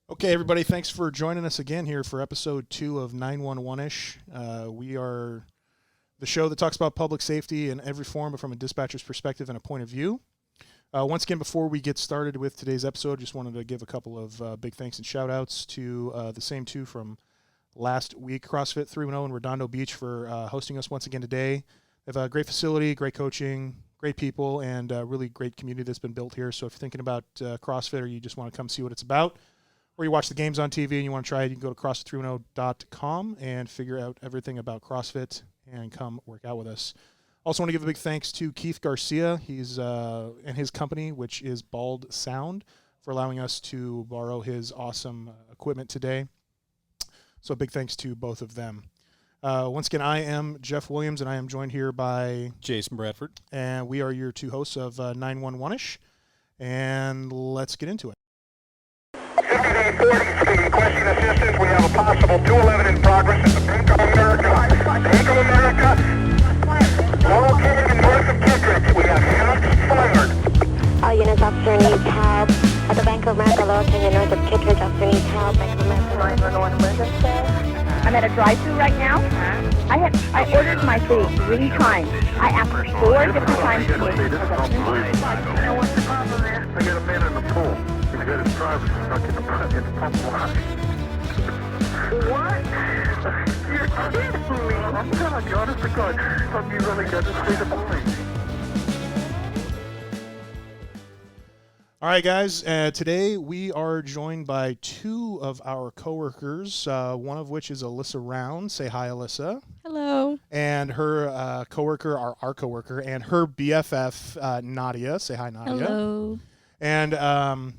Okay, everybody, thanks for joining us again here for episode 2 of 911-ish. We are the show that talks about public safety in every form, but from a dispatcher's perspective and a point of view. Once again, before we get started with today's episode, just wanted to give a couple of big thanks and shout-outs to the same two from last week, CrossFit 310 in Redondo Beach, for hosting us once again today. They have a great facility, great coaching, great people, and a really great community that's been built here. So if you're thinking about CrossFit or you just want to come see what it's about, or you watch the games on TV and you want to try it, you can go to CrossFit310.com and figure out everything about CrossFit and come work out with us. Also want to give a big thanks to Keith Garcia. He's and his company, which is Bald Sound, for allowing us to borrow his awesome equipment today. So a big thanks to both of them. Once again, I am Jeff Williams, and I am joined here by Jason Bradford. And we are your two hosts of 911-ish. And let's get into it. 5840, requesting assistance. We have a possible 211 in progress in the Bank of America. Bank of America, located in north of Kittredge. We have shots fired. All units, officer needs help. At the Bank of America, located north of Kittredge, officer needs help. Bank of America, 911 emergency. I'm at a drive-thru right now. I ordered my food 3 times. I asked 4 different times to wait. You know what the problem is? I got a man in the pool. He's got his driver stuck in the pump line. What? You're kidding me. I'm telling you, honest to God, something you really got to say to believe. All right, guys. Today we are joined by 2 of our coworkers, one of which is Alyssa Round. Say hi, Alyssa. Hello. And her coworker, our coworker, and her BFF, Nadia. Say hi, Nadia. Hello. And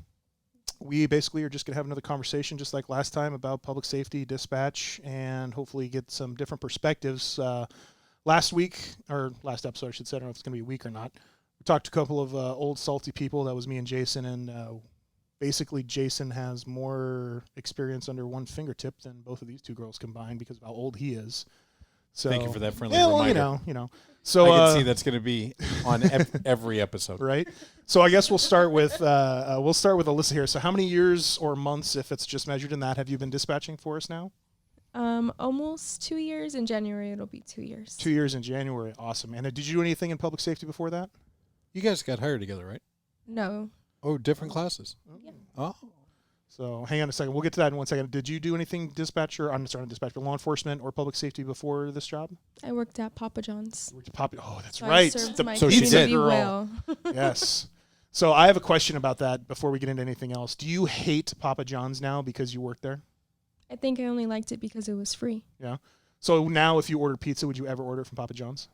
we basically are just going to have another conversation just like last time about public safety, dispatch, and hopefully get some different perspectives. Last episode, I should say, I don't know if it's going to be a week or not. We talked to a couple of old salty people. That was me and Jason, and basically Jason has more experience under one fingertip than both of these 2 girls combined because of how old he is. So, thank you for that friendly reminder. Well, you know. So I can see that's going to be on every episode, right? So I guess we'll start with Alyssa here. So how many years or months, if it's just measured in that, have you been dispatching for us now? Almost 2 years. In January, it'll be 2 years. 2 years in January. Awesome. And did you do anything in public safety before that? You guys got hired together, right? No. Oh, different classes. Yeah. Oh. So hang on a second. We'll get to that in 1 second. Did you do anything law enforcement or public safety before this job? I worked at Papa John's. Oh, that's So right. I served The my so she pizza did. girl. Well. Yes. So I have a question about that before we get into anything else. Do you hate Papa John's now because you work there? I think I only liked it because it was free. Yeah. So now if you order pizza, would you ever order it from Papa John's?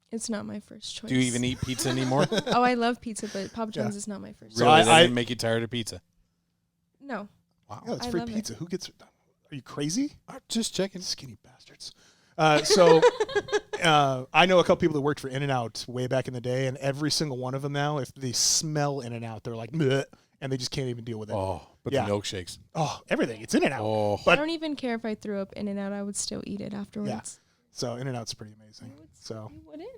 It's not my first choice. Do you even eat pizza anymore? Oh, I love pizza, but Papa John's is not my first Really? choice. That didn't make you tired of pizza? No. Wow. Yeah, it's I free love pizza. it. Who gets it? Are you crazy? Just checking. Skinny bastards. So I know a couple people that worked for In-N-Out way back in the day, and every single one of them now, if they smell In-N-Out, they're like, bleh, and they just can't even deal with it. Oh, but Yeah. the milkshakes. Oh, everything. It's In-N-Out. Oh. But I don't even care if I threw up in and out. I would still eat it afterwards. so In-N-Out's pretty amazing. So You wouldn't?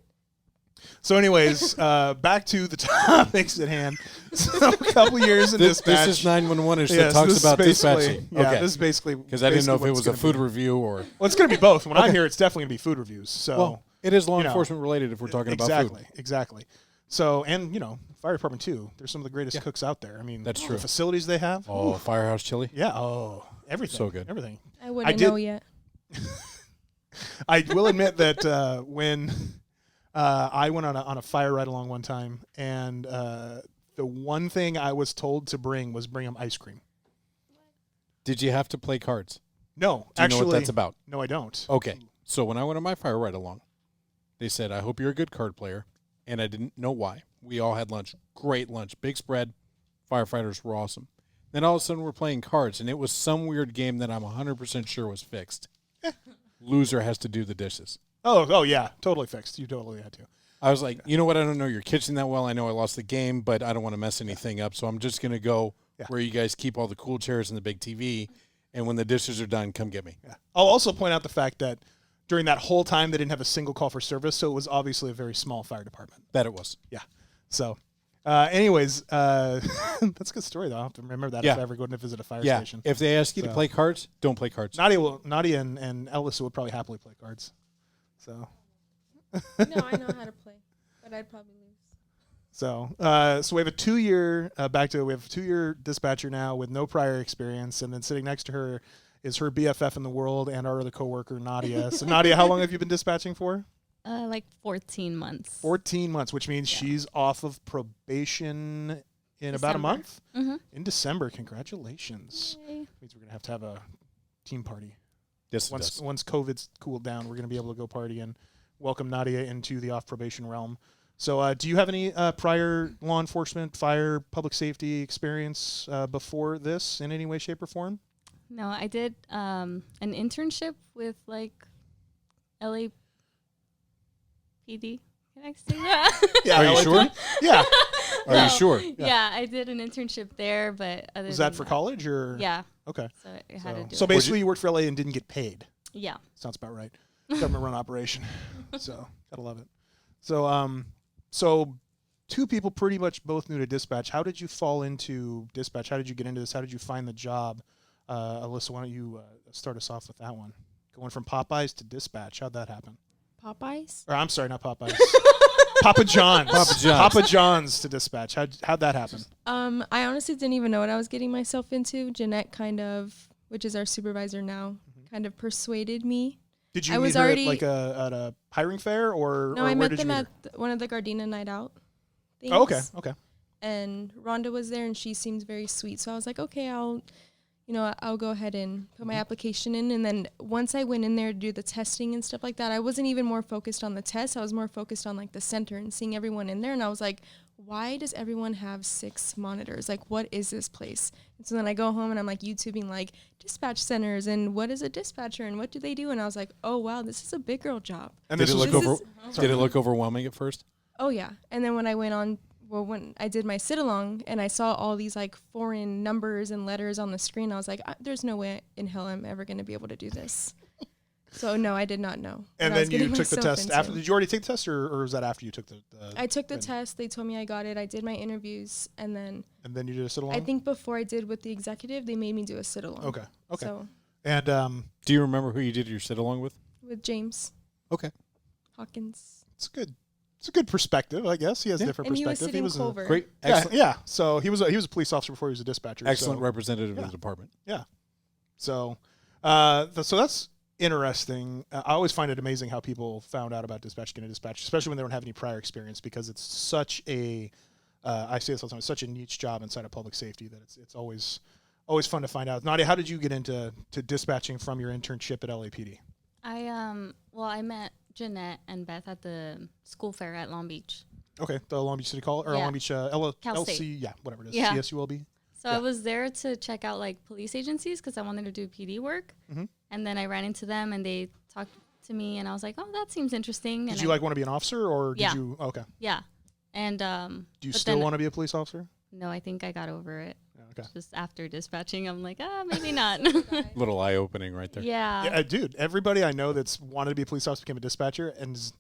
anyways, back to the topics at hand. So a couple years in This dispatch. is 911-ish Yes, that this talks is about basically- dispatching. Yeah, Okay. this is basically Because I didn't know if it what's was a gonna food be. review or... Well, it's going to be both. When I'm here, it's definitely going to be food reviews. So Well, it is law you know, enforcement related if we're talking about food. Exactly. So, and, fire department, too. They're some of the greatest Yeah. cooks out there. I mean, That's the true. facilities they have. Oh, Firehouse Chili? Yeah. Oh, everything. So good. Everything. I wouldn't did- know yet. I will admit that when I went on a fire ride along one time, and the one thing I was told to bring them ice cream. Did you have to play cards? No, Do you actually, know what that's about? No, I don't. Okay. So when I went on my fire ride along, they said, I hope you're a good card player. And I didn't know why. We all had lunch. Great lunch. Big spread. Firefighters were awesome. Then all of a sudden we're playing cards, and it was some weird game that I'm 100% sure was fixed. Loser has to do the dishes. Oh, yeah, totally fixed. You totally had to. I was like, you know what? I don't know your kitchen that well. I know I lost the game, but I don't want to mess anything up. So I'm just going to go where you guys keep all the cool chairs and the big TV. And when the dishes are done, come get me. Yeah. I'll also point out the fact that during that whole time, they didn't have a single call for service. So it was obviously a very small fire department. That it was. Yeah. So Anyways, that's a good story though. I'll have to remember that Yeah. if I ever go to visit a fire Yeah. station. If they ask you to So- play cards, don't play cards. Nadia and Ellis would probably happily play cards. So No, I know how to play, but I'd probably lose. so we have a 2-year we have a 2-year dispatcher now with no prior experience, and then sitting next to her is her BFF in the world and our other coworker Nadia. So Nadia, how long have you been dispatching for? Like 14 months. 14 months, which means she's off of probation in about a December. month. Mm-hmm. In December, congratulations. Means we're gonna have a team party. Yes, it does. Once COVID's cooled down, we're gonna be able to go party and welcome Nadia into the off probation realm. So, do you have any prior law enforcement, fire, public safety experience before this in any way, shape, or form? No, I did an internship with like LAPD. Can I say that? Yeah, Are you LAPD? sure? Yeah. Are No. you sure? Yeah. I did an internship there, but other Was than that for college or? Yeah, Okay. so I had to do So it. basically, you worked for LA and didn't get paid. Yeah. Sounds about right. Government run operation. So gotta love it. So so two people pretty much both new to dispatch. How did you fall into dispatch? How did you get into this? How did you find the job? Alyssa, why don't you start us off with that one? Going from Popeyes to dispatch. How'd that happen? Popeyes? Or I'm sorry, not Popeyes. Papa John's. Papa John's. Papa John's to dispatch. How'd that happen? I honestly didn't even know what I was getting myself into. Jeanette which is our supervisor now, kind of persuaded me. Did you I meet was her already- at at a hiring fair or? No, or I where met did them you meet at her? one of the Gardena night out things. Oh, okay. Okay. And Rhonda was there, and she seemed very sweet. So I was like, okay, I'll go ahead and put my application in. And then once I went in there to do the testing and stuff like that, I wasn't even more focused on the test. I was more focused on like the center and seeing everyone in there. And I was like, why does everyone have 6 monitors? Like, what is this place? And so then I go home and I'm like YouTubing like dispatch centers and what is a dispatcher and what do they do? And I was like, oh wow, this is a big girl job. And Did this it was look Did it look overwhelming at first? Oh yeah. And then when I went on, when I did my sit along and I saw all these like foreign numbers and letters on the screen, I was like, there's no way in hell I'm ever going to be able to do this. So no, I did not know. And what I was then you getting took the myself test into. after. Did you already take the test, or was that after you took the? I took the written? test. They told me I got it. I did my interviews, and then And then you did a sit along. I think before I did with the executive, they made me do a sit along. Okay. Okay. So And Do you remember who you did your sit along with? with James Okay. Hawkins, it's good. It's a good perspective, I guess. He has a different and he was perspective. sitting was Culver. Great. Yeah, Excellent. yeah. So he was a police officer before he was a dispatcher. Excellent So, representative yeah. of the department. so that's interesting. I always find it amazing how people found out about dispatch, getting a dispatch, especially when they don't have any prior experience, because it's such a I say this all the time. It's such a niche job inside of public safety that it's always fun to find out. Nadia, how did you get into dispatching from your internship at LAPD? I met Jeanette and Beth at the school fair at Long Beach. Okay, the Long Beach City College or Yeah. Long Beach Cal LC, State. yeah, whatever it is, Yeah. CSULB. So Yeah. I was there to check out like police agencies because I wanted to do PD work. Mhm. And then I ran into them and they talked to me and I was like, oh, that seems interesting. Did and you want to be an officer, or did Yeah. you? Okay. Yeah. And Do you but still then- want to be a police officer? No, I think I got over it. Yeah, okay. Just after dispatching, I'm like, maybe not. Little eye opening right there. yeah. Yeah, dude, everybody I know that's wanted to be a police officer became a dispatcher and is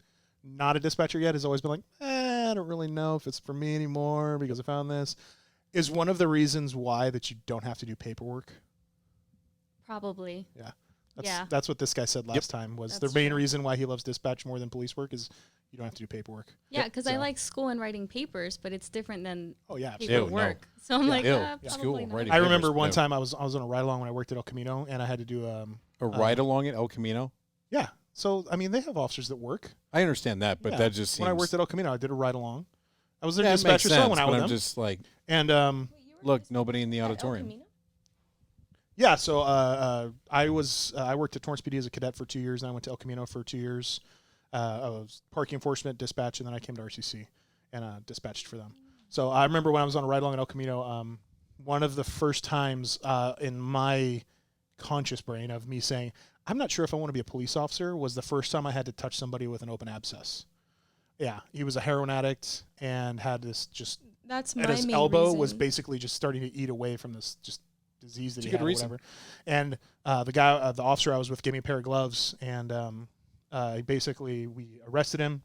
not a dispatcher yet has always been like, I don't really know if it's for me anymore because I found this. Is one of the reasons why that you don't have to do paperwork. Probably. Yeah. That's what this guy said last time was the That's main true. reason why he loves dispatch more than police work is you don't have to do paperwork. Yeah, because I So- like school and writing papers, but it's different than Oh yeah, absolutely. paperwork. So I'm like, Ew. probably School, not. writing I remember papers, one no. time I was on a ride along when I worked at El Camino and I had to do A ride along at El Camino? yeah. So I mean they have officers that work. I understand that, but Yeah. that just seems... When I worked at El Camino, I did a ride along. I was their yeah, it makes dispatcher, so I sense, went out but with I'm them. just like, And look, nobody in the auditorium. yeah, so I worked at Torrance PD as a cadet for 2 years, and I went to El Camino for 2 years. I was parking enforcement, dispatch, and then I came to RCC and dispatched for them. So I remember when I was on a ride along at El Camino, one of the first times in my conscious brain of me saying, I'm not sure if I want to be a police officer, was the first time I had to touch somebody with an open abscess. Yeah, he was a heroin addict and had this just That's my at his main elbow reason. was basically just starting to eat away from this just disease that It's a he good had or reason. whatever. And the officer I was with gave me a pair of gloves, and we arrested him.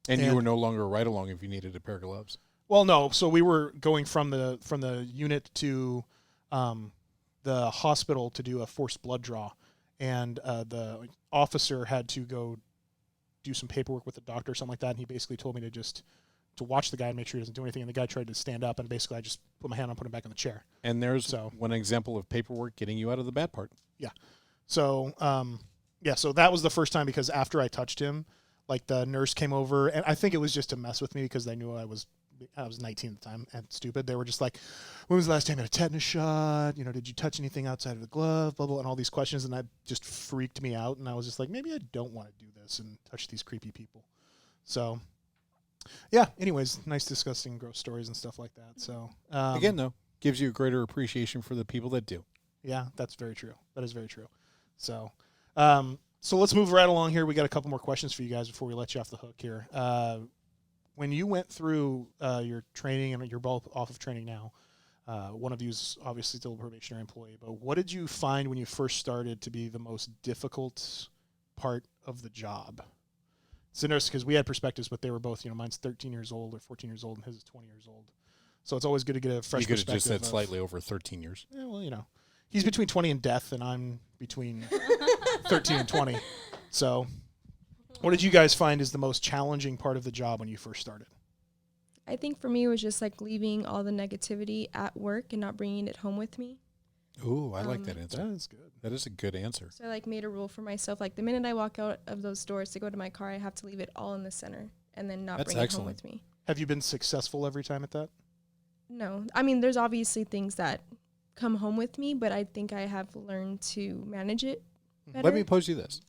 And you And- were no longer a ride along if you needed a pair of gloves. Well, no. So we were going from the unit to the hospital to do a forced blood draw, and the officer had to go do some paperwork with the doctor or something like that, and he basically told me to watch the guy and make sure he doesn't do anything. And the guy tried to stand up, and basically I just put my hand on, put him back in the chair. And there's one example of paperwork getting you out of the bad part. Yeah. So so that was the first time, because after I touched him, like the nurse came over, and I think it was just to mess with me because they knew I was 19 at the time and stupid. They were just like, when was the last time you had a tetanus shot? Did you touch anything outside of the glove? Blah, blah, and all these questions. And that just freaked me out. And I was just like, maybe I don't want to do this and touch these creepy people. So, yeah, anyways, nice discussing gross stories and stuff like that. So, again, though, gives you a greater appreciation for the people that do. Yeah, that's very true. That is very true. So, so let's move right along here. We got a couple more questions for you guys before we let you off the hook here. When you went through your training, and you're both off of training now, one of you is obviously still a probationary employee, but what did you find when you first started to be the most difficult part of the job? It's interesting because we had perspectives, but they were both, mine's 13 years old or 14 years old, and his is 20 years old. So it's always good to get a fresh perspective. You could have just said slightly over 13 years. Yeah, well, he's between 20 and death, and I'm between 13 and 20. So what did you guys find is the most challenging part of the job when you first started? I think for me, it was just like leaving all the negativity at work and not bringing it home with me. Ooh, I like that answer. That is good. That is a good answer. So I made a rule for myself. Like the minute I walk out of those doors to go to my car, I have to leave it all in the center and then not bring it home with me. Have you been successful every time at that? No. I mean, there's obviously things that come home with me, but I think I have learned to manage it better. Let me pose you this.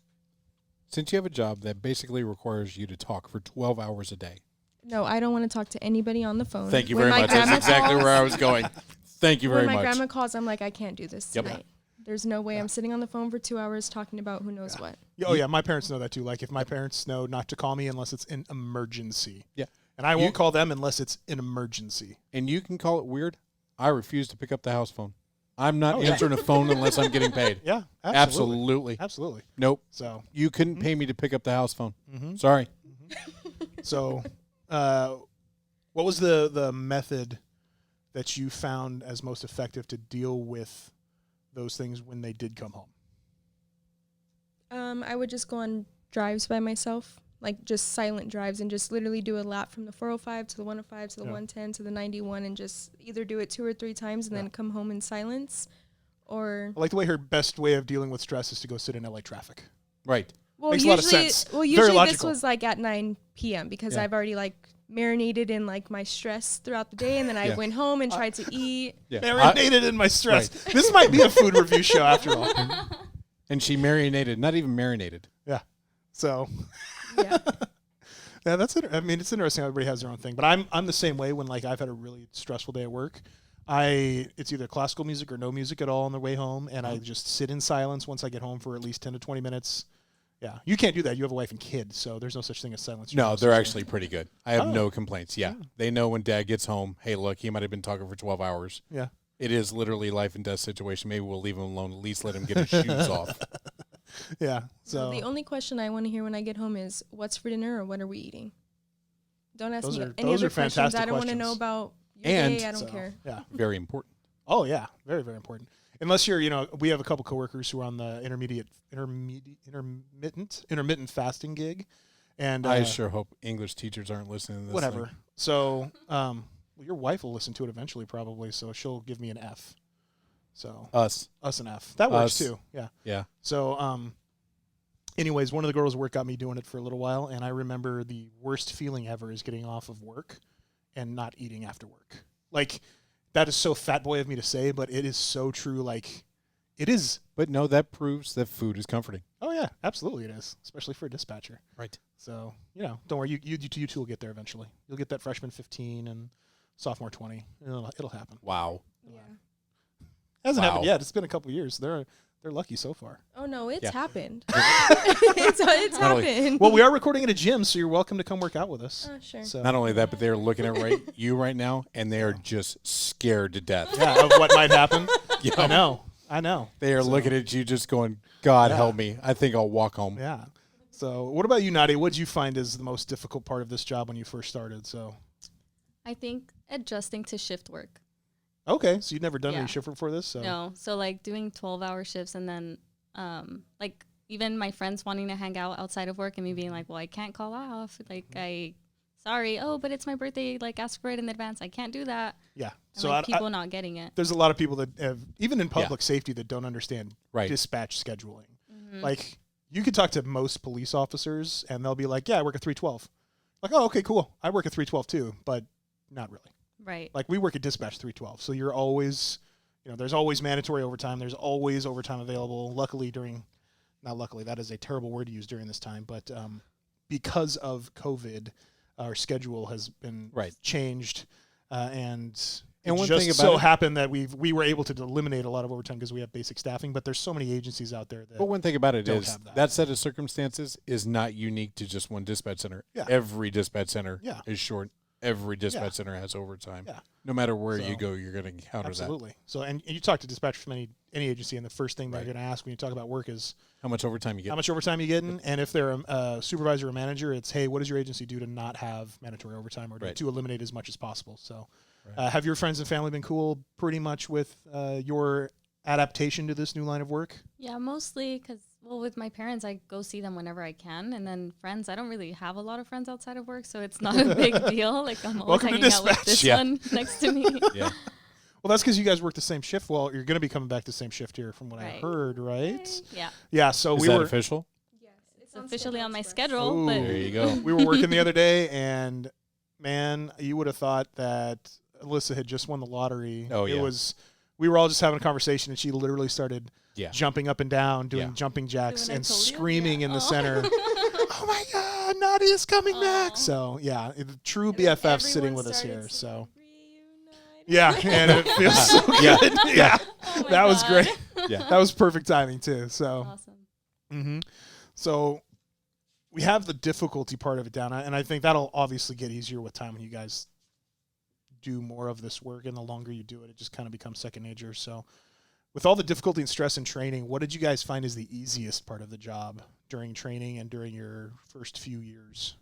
Since you have a job that basically requires you to talk for 12 hours a day. No, I don't want to talk to anybody on the phone. Thank you very much. That's exactly where I was going. Thank you very much. When my grandma calls, I'm like, I can't do this tonight. There's no way I'm sitting on the phone for 2 hours talking about who knows what. Oh, yeah. My parents know that, too. Like, if my parents know not to call me unless it's an emergency. Yeah. And I won't call them unless it's an emergency. And you can call it weird. I refuse to pick up the house phone. I'm not answering a phone unless I'm getting paid. Yeah, absolutely. Absolutely. Nope. So you couldn't pay me to pick up the house phone. Sorry. So what was the method that you found as most effective to deal with those things when they did come home? I would just go on drives by myself, like just silent drives, and just literally do a lap from the 405 to the 105 to the 110 to the 91, and just either do it 2 or 3 times and then come home in silence. Or I like the way her best way of dealing with stress is to go sit in LA traffic. Right. Well, makes a lot of sense. Well, usually this was like at 9 p.m. because I've already like marinated in like my stress throughout the day, and then I went home and tried to eat. Marinated in my stress. Right. This might be a food review show after all. And she marinated, not even marinated. Yeah. So. Yeah. Yeah, that's it. I mean, it's interesting. Everybody has their own thing, but I'm the same way when like I've had a really stressful day at work. It's either classical music or no music at all on the way home, and I just sit in silence once I get home for at least 10 to 20 minutes. Yeah, you can't do that. You have a wife and kids, so there's no such thing as silence. No, they're actually pretty good. I have no complaints. Yeah, they know when Dad gets home. Hey, look, he might have been talking for 12 hours. Yeah, it is literally life and death situation. Maybe we'll leave him alone. At least let him get his shoes off. Yeah. So the only question I want to hear when I get home is, "What's for dinner?" or "What are we eating?" Don't ask me any other questions. I don't want to know about your day. I don't care. Yeah, very important. Oh yeah, very very important. Unless you're, we have a couple coworkers who are on the intermittent fasting gig, and I sure hope English teachers aren't listening to this. Whatever. Thing. So, your wife will listen to it eventually, probably. So she'll give me an F. So us an F. That works too. Yeah. Yeah. So, anyways, one of the girls at work got me doing it for a little while, and I remember the worst feeling ever is getting off of work and not eating after work. Like, that is so fat boy of me to say, but it is so true. Like, it is. But no, that proves that food is comforting. Oh yeah, absolutely it is, especially for a dispatcher. Right. So, don't worry, you two will get there eventually. You'll get that freshman 15 and sophomore 20. It'll happen. Wow. Yeah. Hasn't happened yet. It's been a couple years. They're lucky so far. Oh no, it's happened. it's happened. Well, we are recording at a gym, so you're welcome to come work out with us. Oh, sure. So. Not only that, but they're looking at you right now, and they are just scared to death. Yeah, of what might happen. Yeah. I know. They are looking at you just going, God help me. I think I'll walk home. Yeah. So what about you, Nadia? What did you find is the most difficult part of this job when you first started? So I think adjusting to shift work. Okay, so you'd never done any Yeah. shift work before this? So. No, so like doing 12-hour shifts and then like even my friends wanting to hang out outside of work and me being like, well, I can't call off. Like sorry, oh, but it's my birthday. Like ask for it in advance. I can't do that. Yeah. And So like people not getting it. there's a lot of people that have, even in public safety, that don't understand Right. dispatch scheduling. Mm-hmm. Like you could talk to most police officers and they'll be like, yeah, I work at 312. Like, oh, okay, cool. I work at 312 too, but not really. Right. Like we work at dispatch 312. So you're always, there's always mandatory overtime. There's always overtime available. Luckily not luckily, that is a terrible word to use during this time, but because of COVID, our schedule has been changed, and one it thing just about so it- happened that we were able to eliminate a lot of overtime because we have basic staffing. But there's so many agencies out there that. But one thing about it don't is have that. that set of circumstances is not unique to just one dispatch center. Yeah. Every dispatch center Yeah. is short. Every dispatch center has overtime. Yeah. No matter where So- you go, you're going to encounter Absolutely. So, and you talk to dispatchers from any agency, and the first thing they're Right. going to ask when you talk about work is that. How much overtime you get? how much overtime you getting, and if they're a supervisor or manager, it's hey, what does your agency do to not have mandatory overtime or Right. to eliminate as much as possible? So, Right. have your friends and family been cool pretty much with your adaptation to this new line of work? Yeah, mostly because, well, with my parents, I go see them whenever I can. And then friends, I don't really have a lot of friends outside of work, so it's not a big deal. Like, I'm always Welcome to hanging out with dispatch. this Yeah. one next to me. Yeah. Well, that's because you guys work the same shift. Well, you're going to be coming back the same shift here, from what I Right. heard, right? Yeah, Yeah. So Is we that were official? Yes, it's officially on my schedule, Ooh. but There you go. we were working the other day, and man, you would have thought that Alyssa had just won the lottery. Oh, yeah. We were all just having a conversation, and she literally started Yeah. jumping up and down, doing Yeah. jumping jacks, When I and told you? screaming Yeah. in the Oh. center. Oh my God, Nadia's coming back! Aw. So yeah, true BFF sitting with us here. So Reunite. yeah, and it feels so good. Yeah. Yeah, Oh my that was God. great. Yeah. That was perfect timing too. So. Awesome. Mm-hmm. So we have the difficulty part of it down, and I think that'll obviously get easier with time when you guys do more of this work, and the longer you do it, it just kind of becomes second nature. So with all the difficulty and stress in training, what did you guys find is the easiest part of the job during training and during your first few years?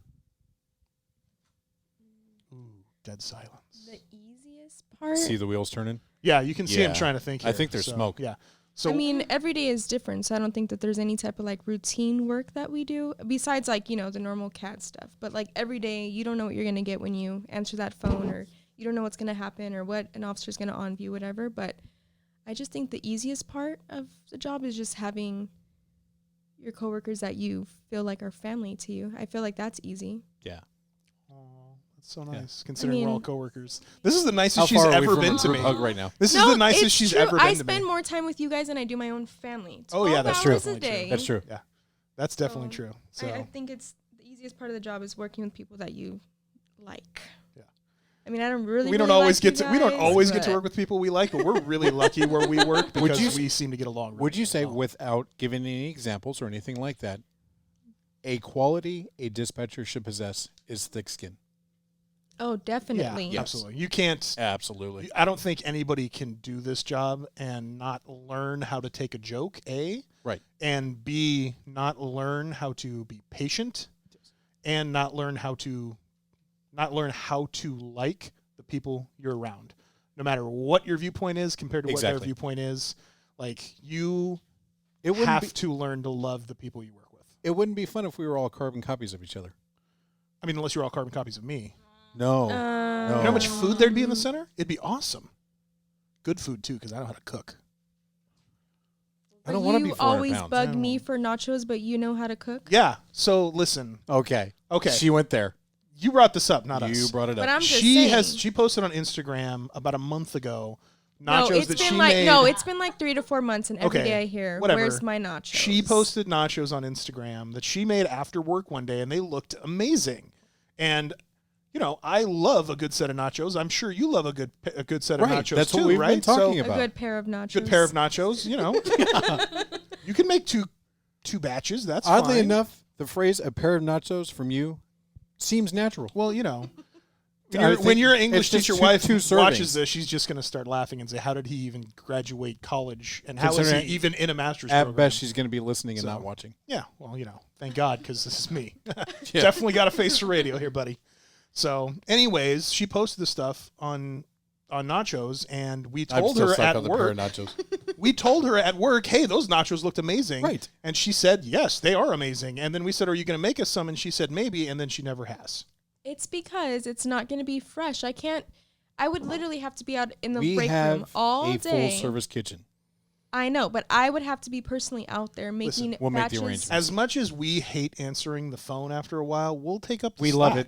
Ooh, dead silence. The easiest part. See the wheels turning? Yeah, you can see him Yeah. trying to think I here. think there's So, smoke. Yeah. So I mean, every day is different, so I don't think that there's any type of like routine work that we do besides like, the normal CAD stuff. But like every day, you don't know what you're going to get when you answer that phone, or you don't know what's going to happen or what an officer's going to on view, whatever. But I just think the easiest part of the job is just having your coworkers that you feel like are family to you. I feel like that's easy. Yeah. Aw, that's so Yeah. nice, considering we're all mean- coworkers. This is the How nicest she's far are we ever from been a to group me. hug right now? This is the nicest it's she's true. ever I been to spend me. more time with you guys than I do my own family. Oh, yeah, 12 that's hours true. a day. That's true. That's definitely So, true. So I think it's the easiest part of the job is working with people that you like. Yeah. I mean, I don't really. we don't really always like get you to we don't guys, always get to but- work with people we like, but we're really lucky where we work Would because you- we seem to get along. Really Would you say, well. without giving any examples or anything like that, a quality a dispatcher should possess is thick skin? Oh, definitely. Yeah, absolutely. You can't. Absolutely. I don't think anybody can do this job and not learn how to take a joke, A, Right. and B, not learn how to be patient, and not learn how to like the people you're around. No matter what your viewpoint is compared to what their Exactly. viewpoint is, like you It wouldn't have be, to learn to love the people you work with. it wouldn't be fun if we were all carbon copies of each other. I mean, unless you're all carbon copies of me. No. You know how much food there'd be in the center? It'd be awesome. Good food too, because I know how to cook. I don't want to be You 400 always pounds. bug me for nachos, but you know how to cook. Yeah. So listen. Okay. Okay. She went there. You brought this up, not You us. brought it up. But I'm just She saying. she posted on Instagram about a month ago No, nachos it's that been she like made. it's been like 3 to 4 months, and every Okay, day I hear, whatever. "Where's my nachos?" She posted nachos on Instagram that she made after work one day, and they looked amazing. And I love a good set of nachos. I'm sure you love a good set of Right, nachos that's too, what we've right? been talking so, a about. good pair of nachos. good pair of nachos. You can make two batches. That's Oddly fine. enough, the phrase "a pair of nachos" from you seems natural. Well, I when think your it's English just teacher two wife servings. watches this, she's just going to start laughing and say, "How did he even graduate college? And how is he Considering even in a master's At program?" best, she's going to be listening and So- not watching. Yeah, well, thank God, because this is me. Yeah. Definitely got a face for radio here, buddy. So, anyways, she posted this stuff on nachos, and we I'm told still her stuck at on the pair work. of nachos. We told her at work, hey, those nachos looked amazing. Right. And she said, yes, they are amazing. And then we said, are you going to make us some? And she said, maybe. And then she never has. It's because it's not going to be fresh. I would literally have to be out in the We break room have all a day. full service kitchen. I know, but I would have to be personally out there making we'll make the batches. arrangements. As much as we hate answering the phone after a while, we'll take up the We slack. love it.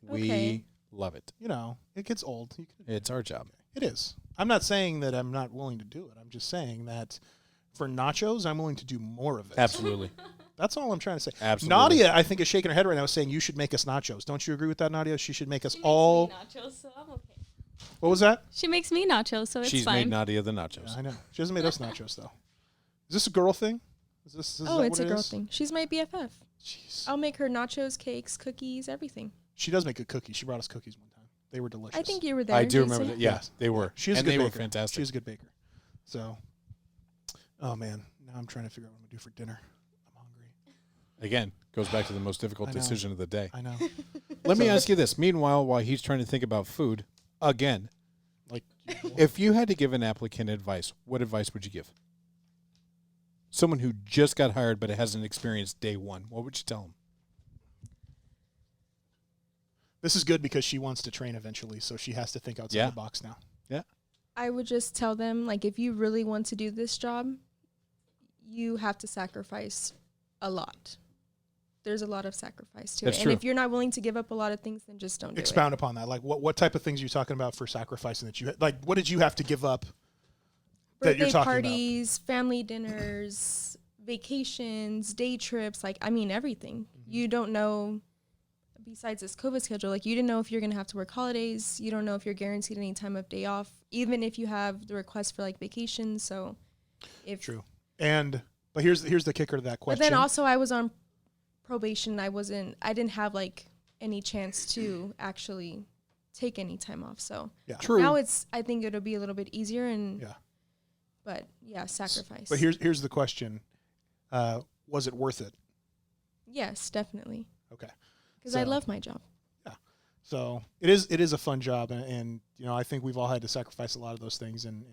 Okay. We love it. You know, it gets old. It's our job. It is. I'm not saying that I'm not willing to do it. I'm just saying that for nachos, I'm willing to do more of it. Absolutely. That's all I'm trying to say. Absolutely. Nadia, I think, is shaking her head right now saying you should make us nachos. Don't you agree with that, Nadia? She should make us all. nachos, so I'm okay. What was that? She makes me nachos, so it's She's fine. made Nadia the nachos. Yeah, I know. She hasn't made us nachos, though. Is this a girl thing? Is It's that a what it girl is? thing. She's my BFF. Jeez. I'll make her nachos, cakes, cookies, everything. She does make good cookies. She brought us cookies one time. They were delicious. I think you were there. I do Jason. remember that. Yeah, Yes. they were. She's a and good they baker. were fantastic. She's a good baker. So, oh man, now I'm trying to figure out what I'm gonna do for dinner. I'm hungry. Again, goes back to the most difficult I know. decision of the day. I know. Let me ask you this. Meanwhile, while he's trying to think about food, again, Like, if you had to give an applicant advice, what advice would you give? Someone who just got hired but hasn't experienced day one, what would you tell them? this is good because she wants to train eventually, so she has to think outside Yeah. the box now. I would just tell them, like, if you really want to do this job, you have to sacrifice a lot. There's a lot of sacrifice to That's it. true. And if you're not willing to give up a lot of things, then just don't do Expound upon that. Like, what type of things are you talking about for sacrificing that you like? What did you have to give up? it. that you're Birthday talking about. parties, family dinners, vacations, day trips, like, I mean, everything. Mm-hmm. You don't know, besides this COVID schedule, like, you didn't know if you're going to have to work holidays. You don't know if you're guaranteed any time of day off, even if you have the request for, like, vacations. So if True. But here's the kicker to that But question. then also I was on probation. I didn't have like any chance to actually take any time off. So yeah. True. now I think it'll be a little bit easier Yeah. but yeah, sacrifice. But here's the question: was it worth it? Yes, definitely. Okay. Because I So- love my job. So it is a fun job, and you know, I think we've all had to sacrifice a lot of those things, and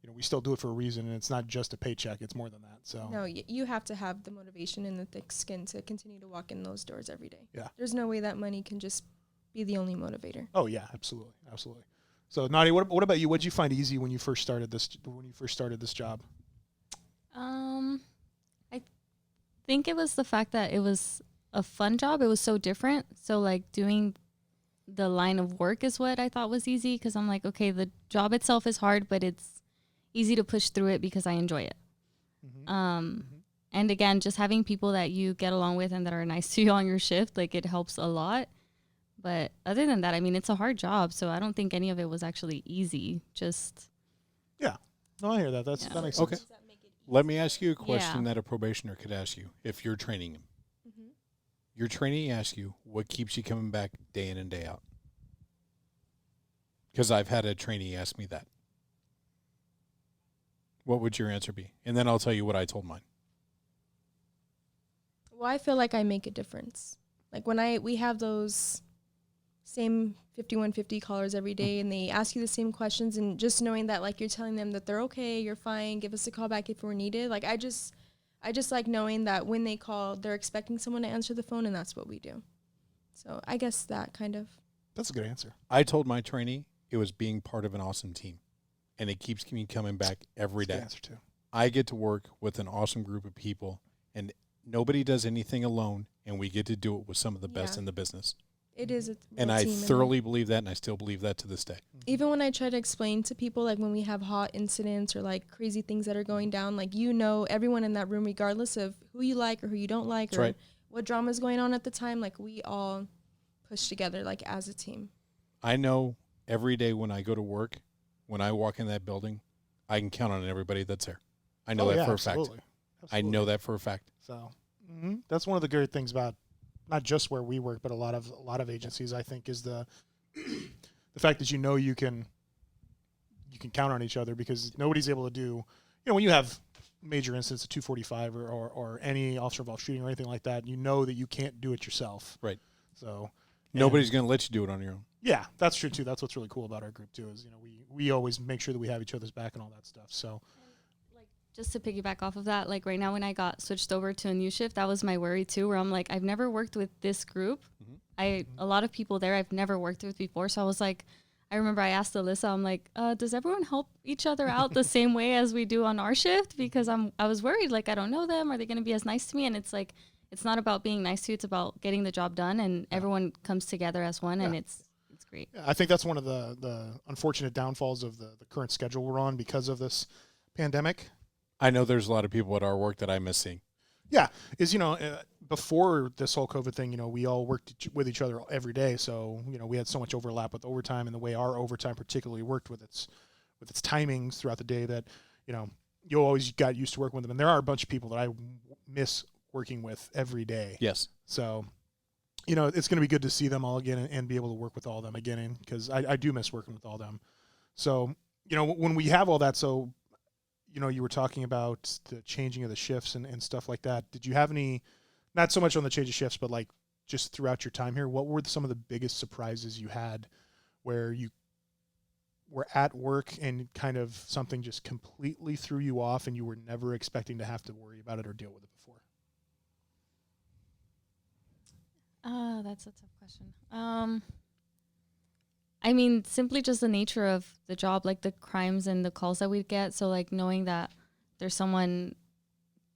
you know, we still do it for a reason, and it's not just a paycheck; it's more than that. So No, you have to have the motivation and the thick skin to continue to walk in those doors every day. Yeah. There's no way that money can just be the only motivator. oh yeah, absolutely. So Nadia, what about you? What did you find easy when you first started this job? I think it was the fact that it was a fun job. It was so different. So like doing the line of work is what I thought was easy, because I'm like, okay, the job itself is hard, but it's easy to push through it because I enjoy it. And again, just having people that you get along with and that are nice to you on your shift, like, it helps a lot. But other than that, I mean, it's a hard job, so I don't think any of it was actually easy. Just No, I hear that. That makes sense. Okay. Let me ask you a question that a probationer could ask you if you're training him. Your trainee asks you, what keeps you coming back day in and day out? Because I've had a trainee ask me that. What would your answer be? And then I'll tell you what I told mine. Well, I feel like I make a difference. Like when we have those same 5150 callers every day and they ask you the same questions, and just knowing that, like, you're telling them that they're okay, you're fine, give us a call back if we're needed. Like, I just like knowing that when they call, they're expecting someone to answer the phone, and that's what we do. So I guess that kind of. That's a good answer. I told my trainee it was being part of an awesome team, and it keeps me coming back every That's a day. good answer too. I get to work with an awesome group of people, and nobody does anything alone, and we get to do it with some of the best Yeah. in the business. It is a And real I team, thoroughly believe that, and I still believe that to this day. even when I try to explain to people, like when we have hot incidents or like crazy things that are going down, like, you know, everyone in that room, regardless of who you like or who you don't like, That's or right. what drama is going on at the time, like, we all push together, like, as a team. I know every day when I go to work, when I walk in that building, I can count on everybody that's there. I know Oh, that yeah, for a absolutely. fact. I know that for a fact. So that's one of the great things about not just where we work, but a lot of agencies, I think, is the fact that you can count on each other, because nobody's able to do, you know, when you have major incidents of 245 or any officer involved shooting or anything like that, you know that you can't do it yourself. Right. So Nobody's going to let you do it on your own. Yeah, that's true too. That's what's really cool about our group too. Is we always make sure that we have each other's back and all that stuff. So. Just to piggyback off of that, like right now when I got switched over to a new shift, that was my worry too, where I'm like, I've never worked with this group. A lot of people there I've never worked with before. So I was like, I remember I asked Alyssa, I'm like, does everyone help each other out the same way as we do on our shift? Because I was worried, like, I don't know them. Are they going to be as nice to me? And it's like, it's not about being nice to you. It's about getting the job done, and everyone comes together as one, and it's great. Yeah, I think that's one of the unfortunate downfalls of the current schedule we're on because of this pandemic. I know there's a lot of people at our work that I miss seeing. Yeah, is before this whole COVID thing, we all worked with each other every day, so we had so much overlap with overtime and the way our overtime particularly worked with its timings throughout the day that you always got used to working with them. And there are a bunch of people that I miss working with every day. Yes. So it's going to be good to see them all again and be able to work with all of them again, because I do miss working with all of them. So when we have all that, so. You were talking about the changing of the shifts and stuff like that. Did you have any, not so much on the change of shifts, but like just throughout your time here, what were some of the biggest surprises you had where you were at work and kind of something just completely threw you off and you were never expecting to have to worry about it or deal with it before? That's a tough question. I mean, simply just the nature of the job, like the crimes and the calls that we'd get. So like knowing that there's someone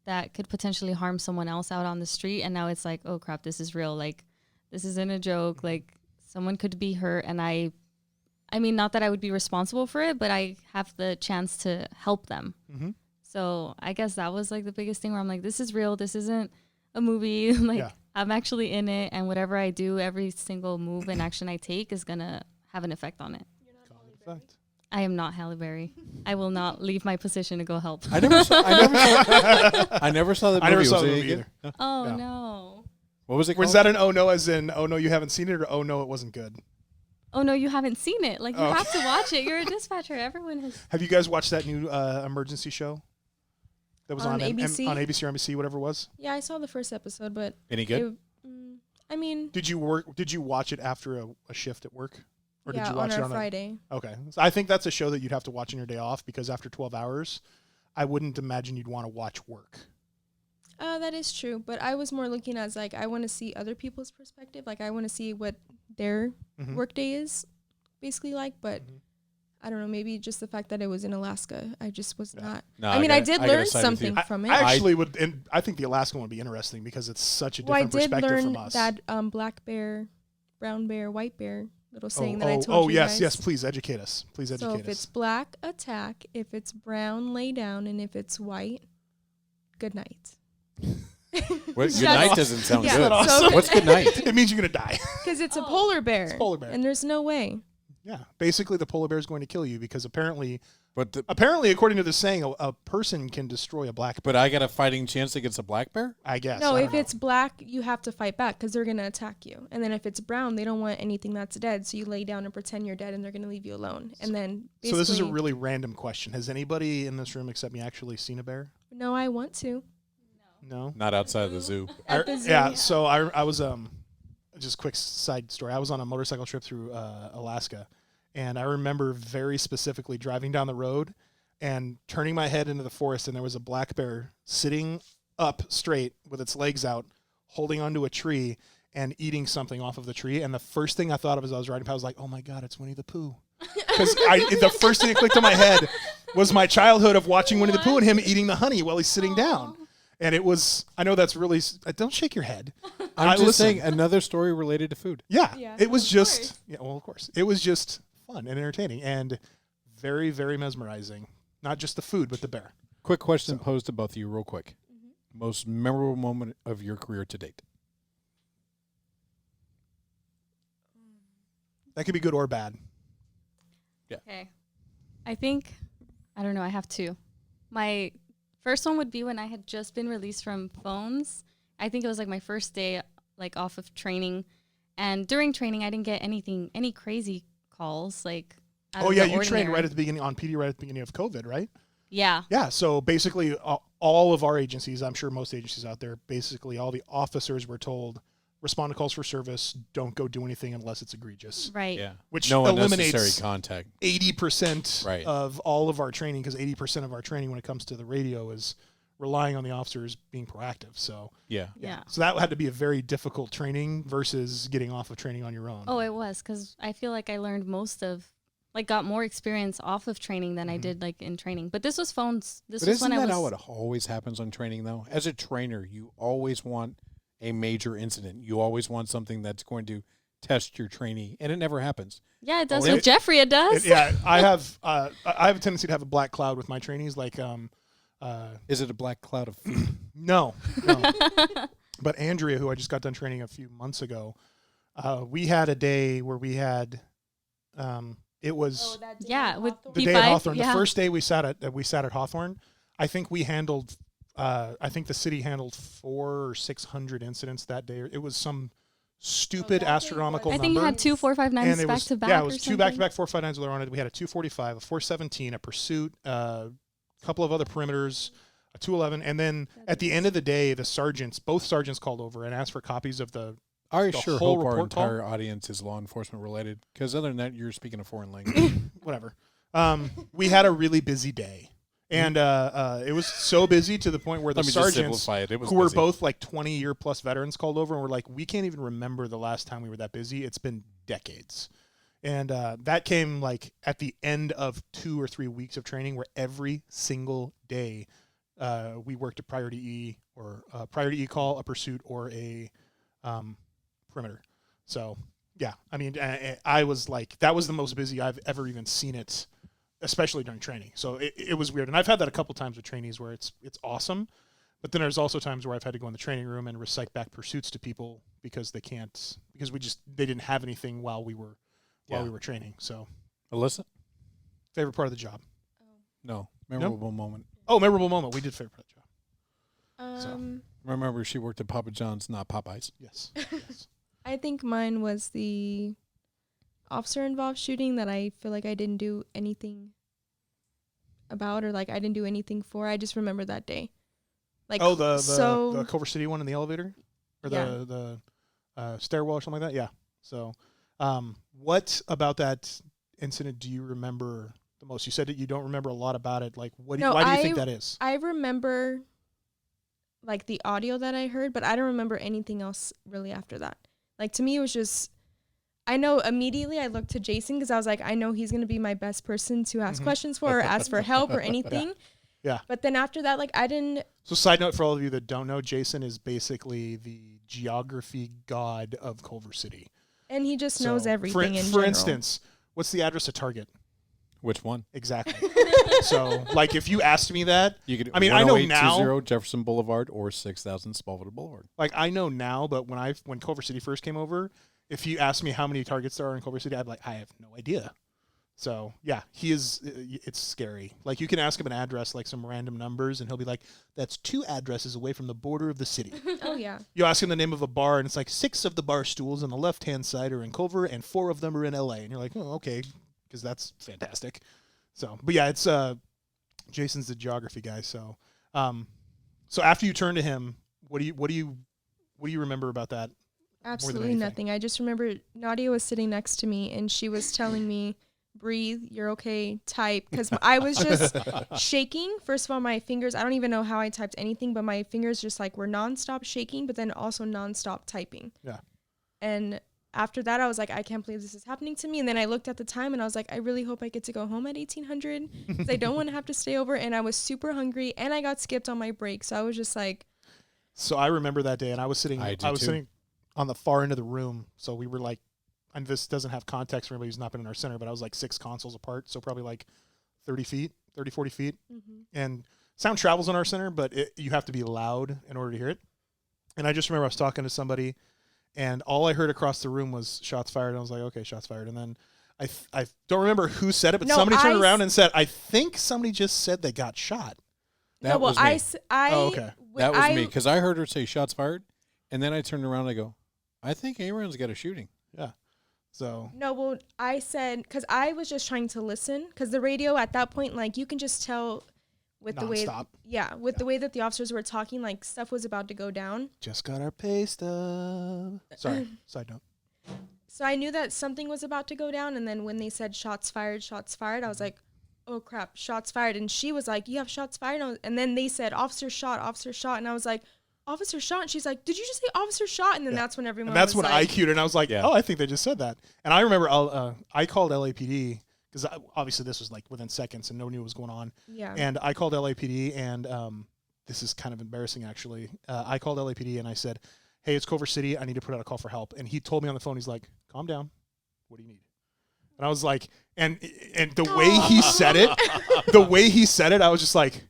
that could potentially harm someone else out on the street. And now it's like, oh crap, this is real. Like this isn't a joke. Like someone could be hurt. And I mean, not that I would be responsible for it, but I have the chance to help them. Mm-hmm. So I guess that was like the biggest thing where I'm like, this is real. This isn't a movie. I'm actually in it. And whatever I do, every single move and action I take is going to have an effect on it. I am not Halle Berry. I will not leave my position to go help. I never saw that movie. I never saw the movie either. Oh, no. What was it called? Was that an oh no as in, oh no, you haven't seen it, or oh no, it wasn't good? Oh, no, you haven't seen it. Like, you have to watch it. You're a dispatcher. Everyone has. Have you guys watched that new emergency show that was on ABC? on ABC or NBC, whatever it was? Yeah, I saw the first episode, but any good? Did you watch it after a shift at work? Or yeah, did you watch on it our Friday. Okay. So I think that's a show that you'd have to watch on your day off, because after 12 hours, I wouldn't imagine you'd want to watch work. That is true. But I was more looking as like, I want to see other people's perspective. Like I want to see what their workday is basically like. But I don't know, maybe just the fact that it was in Alaska. I just was not. No, I did learn something from it. I actually would, and I think the Alaskan would be interesting because it's such a different perspective from us. I did learn that black bear, brown bear, white bear little saying that I told you guys. Yes, please educate us. So if it's black, attack. If it's brown, lay down. And if it's white, good night. Well, good night doesn't sound good. Awesome. What's good night? It means you're going to die. Because it's a polar bear. It's a polar bear. And there's no way. Yeah. Basically, the polar bear is going to kill you because apparently, according to the saying, a person can destroy a black bear. But I got a fighting chance against a black bear? I guess. No, if it's black, you have to fight back because they're going to attack you. And then if it's brown, they don't want anything that's dead. So you lay down and pretend you're dead and they're going to leave you alone. And then So this is a really random question. Has anybody in this room except me actually seen a bear? No, I want to. No? Not outside of the zoo. At the zoo. Yeah, so I was, just quick side story. I was on a motorcycle trip through Alaska. And I remember very specifically driving down the road and turning my head into the forest, and there was a black bear sitting up straight with its legs out, holding onto a tree and eating something off of the tree. And the first thing I thought of as I was riding, I was like, oh my God, it's Winnie the Pooh. Because the first thing that clicked in my head was my childhood of watching Winnie the Pooh and him eating the honey while he's sitting down. And it was, I know that's really, don't shake your head. I'm just saying another story related to food. Yeah, it was just, of course. It was just fun and entertaining and very, very mesmerizing. Not just the food, but the bear. Quick question posed to both of you real quick. Most memorable moment of your career to date? That could be good or bad. Yeah. Okay. I don't know, I have two. My first one would be when I had just been released from phones. I think it was like my first day like off of training. And during training, I didn't get any crazy calls like you trained right at the beginning on PD right at the beginning of COVID, right? Yeah. Yeah, so basically all of our agencies, I'm sure most agencies out there, basically all the officers were told respond to calls for service, don't go do anything unless it's egregious. Right. Yeah. Which No eliminates unnecessary contact. 80% Right. of all of our training, because 80% of our training when it comes to the radio is relying on the officers being proactive. So Yeah. Yeah. So that had to be a very difficult training versus getting off of training on your own. Oh, it was, because I feel like I learned got more experience off of training than I did like in training. But this was phones. This But was isn't when I that was. how it always happens on training, though? As a trainer, you always want a major incident. You always want something that's going to test your trainee, and it never happens. Yeah, it does Oh, with Jeffrey. It does. Yeah, I have a tendency to have a black cloud with my trainees. Like, Is it a black cloud of fear? no. But Andrea, who I just got done training a few months ago, we had a day where we had, it was Yeah, with the P5. day at Hawthorne. Yeah. The first day we sat at Hawthorne. I think we handled. I think the city handled 400 or 600 incidents that day. It was some stupid astronomical I number. think you had 2 459s and it back was, to back. yeah, it or was two something. back-to-back 459s that were on it. We had a 245, a 417, a pursuit, a couple of other perimeters, a 211, and then at the end of the day, both sergeants called over and asked for copies of the I The sure whole hope our report call? entire audience is law enforcement related, because other than that, you're speaking a foreign language. whatever. We had a really busy day, and it was so busy to the point where the Let me just sergeants, simplify it. It was who were busy. both like 20-year plus veterans, called over and were like, "We can't even remember the last time we were that busy. It's been decades." And that came like at the end of 2 or 3 weeks of training, where every single day we worked a priority E or a priority E call, a pursuit, or a perimeter. So yeah, I mean, I was like, that was the most busy I've ever even seen it, especially during training. So it was weird, and I've had that a couple times with trainees where it's awesome, but then there's also times where I've had to go in the training room and recite back pursuits to people because they didn't have anything while we were training. So Alyssa? favorite part of the job. No. Memorable moment. Oh, memorable moment. We did favorite part of the job. Remember, she worked at Papa John's, not Popeyes. Yes. I think mine was the officer involved shooting that I feel like I didn't do anything about, or like I didn't do anything for. I just remember that day. Like, the Culver City one in the elevator, or Yeah. the stairwell or something like that. Yeah. So, what about that incident do you remember the most? You said that you don't remember a lot about it. Like, why do you think that is? I remember like the audio that I heard, but I don't remember anything else really after that. Like, to me, it was just, I know immediately I looked to Jason because I was like, I know he's going to be my best person to ask questions for or ask for help or anything. Yeah. But then after that, like, I didn't. So, side note for all of you that don't know, Jason is basically the geography god of Culver City. And he just knows So, everything in For general. instance, what's the address of Target? Which one? Exactly. So, like, if you asked me that, You could. I mean, I know now. 10820 Jefferson Boulevard or 6000 Smallwood Boulevard. Like, I know now, but when Culver City first came over, if you asked me how many Targets there are in Culver City, I'd be like, I have no idea. So, yeah, he is, it's scary. Like, you can ask him an address, like some random numbers, and he'll be like, that's 2 addresses away from the border of the city. Oh, yeah. You ask him the name of a bar, and it's like 6 of the bar stools on the left-hand side are in Culver, and 4 of them are in L.A. And you're like, oh, okay, because that's fantastic. So, but yeah, it's Jason's the geography guy. So, so after you turn to him, what do you remember about that? Absolutely nothing. I just remember Nadia was sitting next to me and she was telling me, breathe, you're okay, type. Because I was just shaking. First of all, my fingers, I don't even know how I typed anything, but my fingers just like were nonstop shaking, but then also nonstop typing. Yeah. And after that, I was like, I can't believe this is happening to me. And then I looked at the time and I was like, I really hope I get to go home at 1800 because I don't want to have to stay over. And I was super hungry and I got skipped on my break. So I was just like. So I remember that day, and I was sitting too. sitting on the far end of the room. So we were like, and this doesn't have context for anybody who's not been in our center, but I was like 6 consoles apart. So probably like 30 feet, 30, 40 feet. Mm-hmm. And sound travels in our center, but you have to be loud in order to hear it. And I just remember I was talking to somebody, and all I heard across the room was shots fired. And I was like, okay, shots fired. And then I don't remember who said it, but somebody turned around and said, I think somebody just said they got shot. That was me. Oh, okay. That was me, because I heard her say shots fired, and then I turned around and I go, I think Aaron's got a shooting. Yeah. So. No, well, I said, because I was just trying to listen, because the radio at that point, like, you can just tell with the way, Nonstop. the way that the officers were talking, like stuff was about to go down. Just got our pay stub. Sorry, side note. So I knew that something was about to go down, and then when they said shots fired, I was like, oh crap, shots fired. And she was like, you have shots fired? And then they said officer shot, and I was like, officer shot? And she's like, did you just say officer shot? And then that's when everyone And that's was when like, I queued, and I was like, oh, I think they just said that. And I remember I called LAPD, because obviously this was like within seconds, and nobody knew what was going on. Yeah. And I called LAPD, and this is kind of embarrassing, actually. I called LAPD, and I said, hey, it's Culver City. I need to put out a call for help. And he told me on the phone, he's like, calm down. What do you need? And I was like, and the way he said it, I was just like,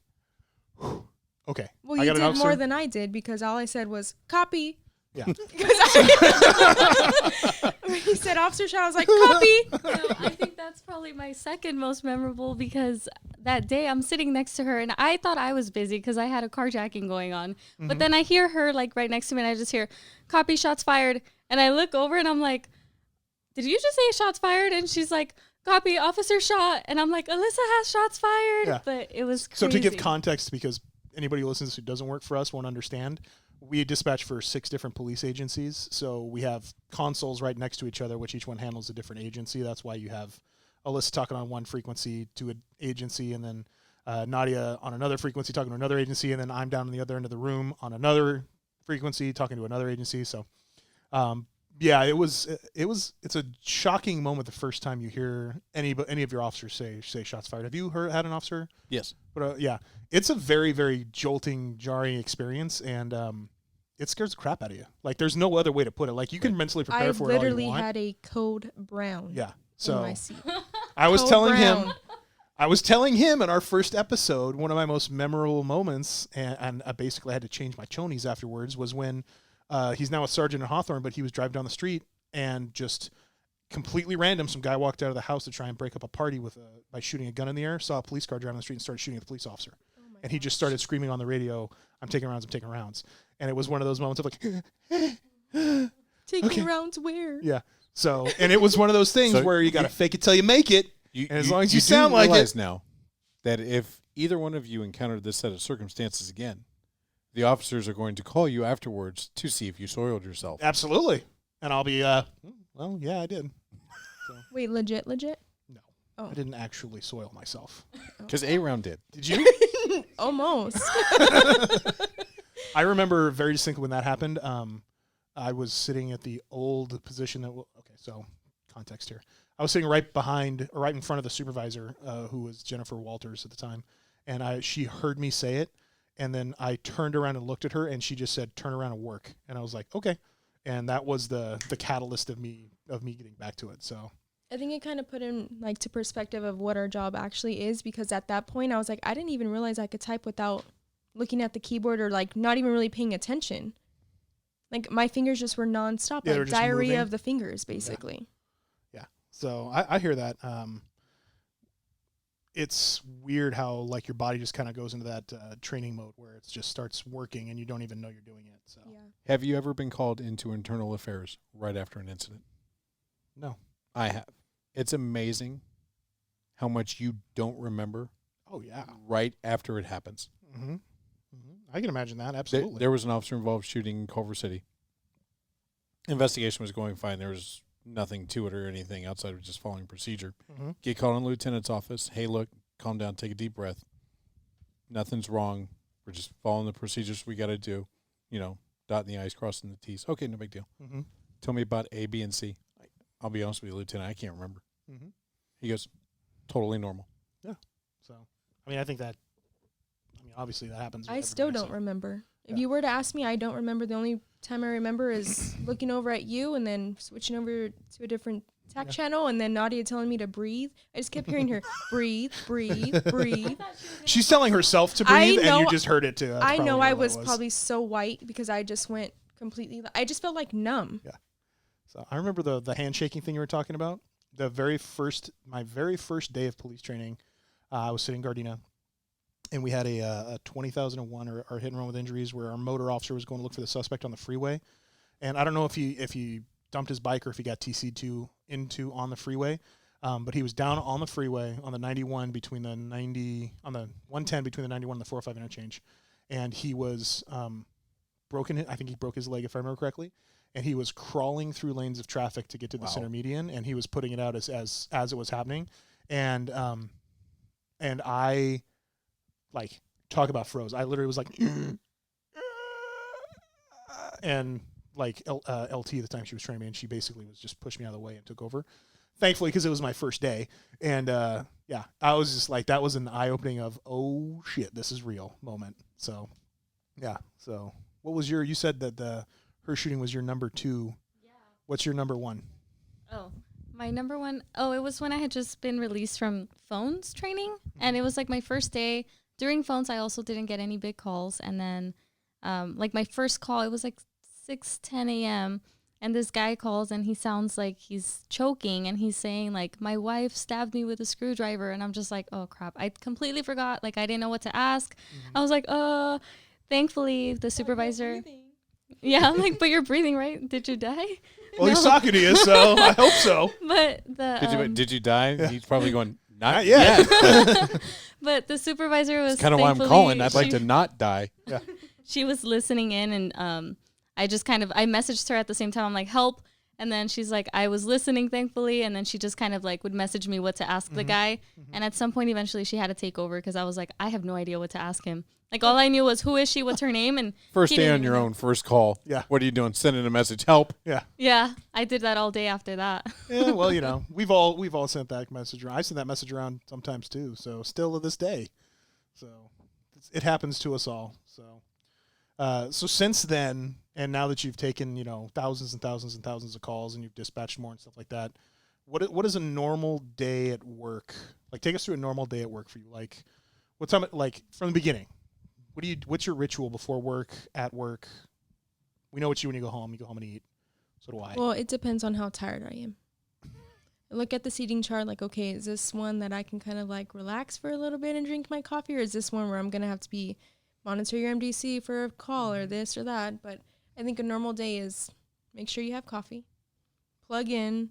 okay. Well, you did more than I did, because all I said was, copy. Yeah. When he said officer shot, I was like, copy. So I think that's probably my second most memorable, because that day I'm sitting next to her and I thought I was busy because I had a carjacking going on. Mm-hmm. But then I hear her like right next to me and I just hear, copy, shots fired. And I look over and I'm like, did you just say shots fired? And she's like, copy, officer shot. And I'm like, Alyssa has shots fired. Yeah. But it was crazy. So to give context, because anybody who listens who doesn't work for us won't understand, we dispatch for 6 different police agencies. So we have consoles right next to each other, which each one handles a different agency. That's why you have Alyssa talking on one frequency to an agency, and then Nadia on another frequency talking to another agency, and then I'm down on the other end of the room on another frequency talking to another agency. So yeah, it's a shocking moment the first time you hear any of your officers say shots fired. Have you had an officer? Yes. But yeah, it's a very, very jolting, jarring experience, and it scares the crap out of you. Like, there's no other way to put it. Like, you can mentally prepare for it all you want. I literally had a code brown. Yeah. In So my seat. I was Code telling him in our first episode, one of my most memorable moments, and I basically had to change my chonies afterwards, was when he's now a sergeant in Hawthorne, but he was driving down the street and just completely random, some guy walked out of the house to try and break up a party by shooting a gun in the air, saw a police car driving down the street and started shooting at the police officer. And he just started screaming on the radio, I'm taking rounds. And it was one of those moments of like, taking rounds where? Yeah. So, and it was one of those things where you got to fake it till you make it. And as long as you sound like it. Now that if either one of you encountered this set of circumstances again, the officers are going to call you afterwards to see if you soiled yourself. Absolutely. And I'll be, well, yeah, I did. So. Wait, legit? No. Oh. I didn't actually soil myself. Because A-Round did. Did you? Almost. I remember very distinctly when that happened. I was sitting at the old position so context here. I was sitting right in front of the supervisor, who was Jennifer Walters at the time. And she heard me say it. And then I turned around and looked at her, and she just said, turn around and work. And I was like, okay. And that was the catalyst of me getting back to it. So I think it kind of put in like to perspective of what our job actually is, because at that point I was like, I didn't even realize I could type without looking at the keyboard or like not even really paying attention. Like my fingers just were nonstop, yeah, like diarrhea of the fingers, basically. Yeah. So I hear that. It's weird how like your body just kind of goes into that training mode where it just starts working and you don't even know you're doing it. So Yeah. Have you ever been called into internal affairs right after an incident? No. I have. It's amazing how much you don't remember. Oh yeah. Right after it happens. Mm-hmm. I can imagine that. Absolutely. There was an officer involved shooting in Culver City. Investigation was going fine. There was nothing to it or anything outside of just following procedure. Mm-hmm. Get called in the lieutenant's office. Hey, look, calm down, take a deep breath. Nothing's wrong. We're just following the procedures we got to do. You know, dotting the I's, crossing the T's. Okay, no big deal. Mm-hmm. Tell me about A, B, and C. I'll be honest with you, Lieutenant, I can't remember. Mm-hmm. He goes, totally normal. Yeah. So, I mean, I think that, obviously that happens. I still don't remember. Yeah. If you were to ask me, I don't remember. The only time I remember is looking over at you and then switching over to a different TAC channel, and then Nadia telling me to breathe. I just kept hearing her breathe, breathe, breathe. She's telling herself to breathe, and you just heard it too. That's I know I was probably so white because I just went completely. I just felt like numb. Yeah. So I remember the handshaking thing you were talking about. My very first day of police training, I was sitting in Gardena, and we had a 20,001 or hit and run with injuries where our motor officer was going to look for the suspect on the freeway, and I don't know if he dumped his bike or if he got TC'd into on the freeway, But he was down on the freeway on the 91 between the 90 on the 110 between the 91 and the 405 interchange, and he was broken. I think he broke his leg, if I remember correctly, and he was crawling through lanes of traffic to get to the center median, and he was putting it out as it was happening, and I like talk about froze. I literally was like, and like LT at the time she was training me, and she basically was just pushed me out of the way and took over. Thankfully, because it was my first day, and yeah, I was just like, that was an eye-opening of, oh shit, this is real moment. So, yeah. So, what was you said that her shooting was your number 2. Yeah. What's your number 1? Oh, my number 1. Oh, it was when I had just been released from phones training, and it was like my first day. During phones, I also didn't get any big calls, and then like my first call, it was like 6:10 a.m. And this guy calls and he sounds like he's choking and he's saying like, my wife stabbed me with a screwdriver. And I'm just like, oh crap. I completely forgot. Like I didn't know what to ask. I was like, thankfully the supervisor. Yeah. I'm like, but you're breathing, right? Did you die? Well, he's talking to you, so I hope so. But the Did you die? Yeah. He's probably going, not yet. yet. But the supervisor was Kind of why I'm calling. I'd like to not die. Yeah. She was listening in, and I just I messaged her at the same time. I'm like, help. And then she's like, I was listening, thankfully. And then she just kind of like would message me what to ask the guy. And at some point, eventually she had to take over because I was like, I have no idea what to ask him. Like all I knew was, who is she? What's her name? And First he day didn't on your even know. own, first call. Yeah. What are you doing? Sending a message, help. Yeah. Yeah, I did that all day after that. Yeah, well, you know, we've all sent that message around. I send that message around sometimes too. So still to this day, so it happens to us all. So since then, and now that you've taken thousands and thousands and thousands of calls and you've dispatched more and stuff like that, what is a normal day at work like? Take us through a normal day at work for you. Like, what's like from the beginning? What's your ritual before work, at work? We know what when you go home. You go home and eat. So do I. Well, it depends on how tired I am. I look at the seating chart like, okay, is this one that I can kind of like relax for a little bit and drink my coffee? Or is this one where I'm going to have to be monitor your MDC for a call or this or that? But I think a normal day is make sure you have coffee, plug in,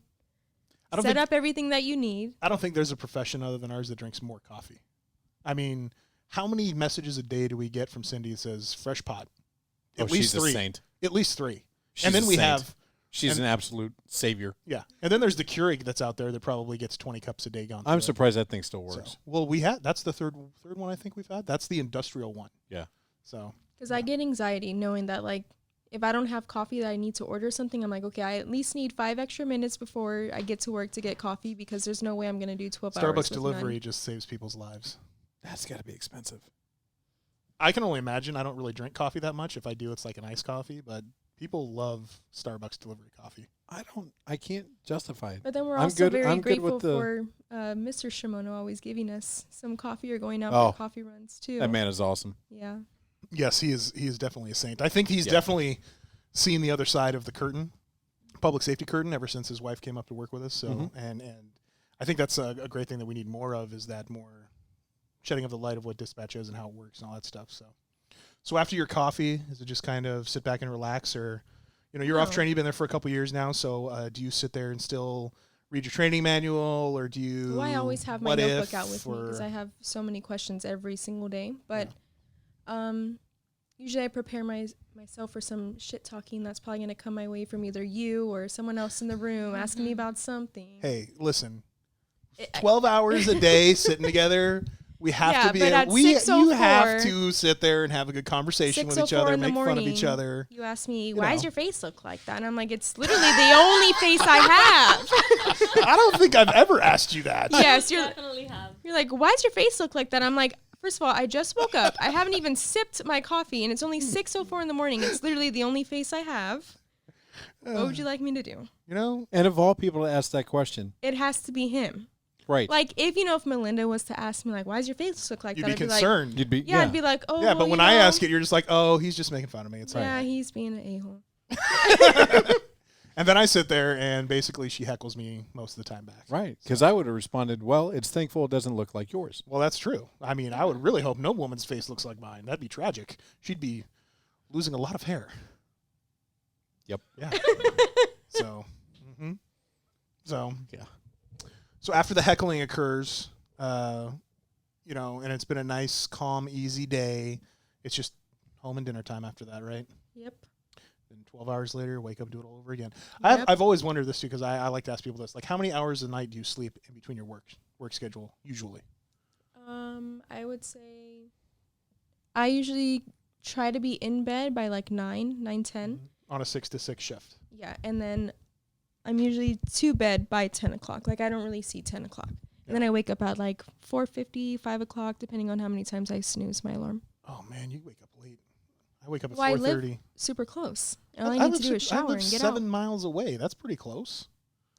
set up everything that you need. I don't think there's a profession other than ours that drinks more coffee. I mean, how many messages a day do we get from Cindy that says fresh pot? At least she's 3. a saint. At least 3. She's and then a we saint. have... She's an absolute savior. Yeah. And then there's the Keurig that's out there that probably gets 20 cups a day gone. I'm surprised that thing still works. So, well, that's the third one I think we've had. That's the industrial one. Yeah. So. Because I get anxiety knowing that, like, if I don't have coffee that I need to order something, I'm like, okay, I at least need 5 extra minutes before I get to work to get coffee because there's no way I'm going to do 12 hours. Starbucks delivery just saves people's lives. That's got to be expensive. I can only imagine. I don't really drink coffee that much. If I do, it's like an iced coffee, but people love Starbucks delivery coffee. I can't justify it. But then we're also very grateful for Mr. Shimono always giving us some coffee or going out for coffee runs too. That man is awesome. Yeah. Yes, he is definitely a saint. I think he's definitely seen the other side of the curtain, public safety curtain, ever since his wife came up to work with us. So, and I think that's a great thing that we need more of, is that more shedding of the light of what dispatch is and how it works and all that stuff. So after your coffee, is it just kind of sit back and relax, or, you're off training, you've been there for a couple years now. So do you sit there and still read your training manual, or do you? Well, I always have my notebook out with me because I have so many questions every single day. But usually I prepare myself for some shit talking that's probably going to come my way from either you or someone else in the room asking me about something. Hey, listen, 12 hours a day sitting together. We have to be. You have to sit there and have a good conversation with each other, make fun of each other. You ask me, why does your face look like that? And I'm like, it's literally the only face I have. I don't think I've ever asked you that. Yes, you definitely have. You're like, why does your face look like that? I'm like, first of all, I just woke up. I haven't even sipped my coffee, and it's only 6:04 in the morning. It's literally the only face I have. What would you like me to do? And of all people to ask that question, it has to be him. Right. Like, if Melinda was to ask me, like, why does your face look like You'd that? be concerned. Like, I'd be like, oh. Yeah, but when I ask it, you're just like, oh, he's just making fun of me. It's yeah, he's being an a-hole. And then I sit there, and basically she heckles me most of the time back. Right. Because I would have responded, well, it's thankful it doesn't look like yours. Well, that's true. I mean, I would really hope no woman's face looks like mine. That'd be tragic. She'd be losing a lot of hair. Yep. Yeah. So, yeah. So after the heckling occurs, you know, and it's been a nice, calm, easy day, it's just home and dinner time after that, right? Yep. And 12 hours later, wake up, do it all over again. Yep. I've always wondered this too, because I like to ask people this. Like, how many hours a night do you sleep in between your work schedule, usually? I would say I usually try to be in bed by like 10. On a 6 to 6 shift. Yeah, and then I'm usually to bed by 10 o'clock. Like, I don't really see 10 o'clock. And then I wake up at like 4:50, 5 o'clock, depending on how many times I snooze my alarm. Oh, man, you wake up late. I wake up at Well, I 4:30. live super close. All I need to do is shower and get out. 7 miles away. That's pretty close.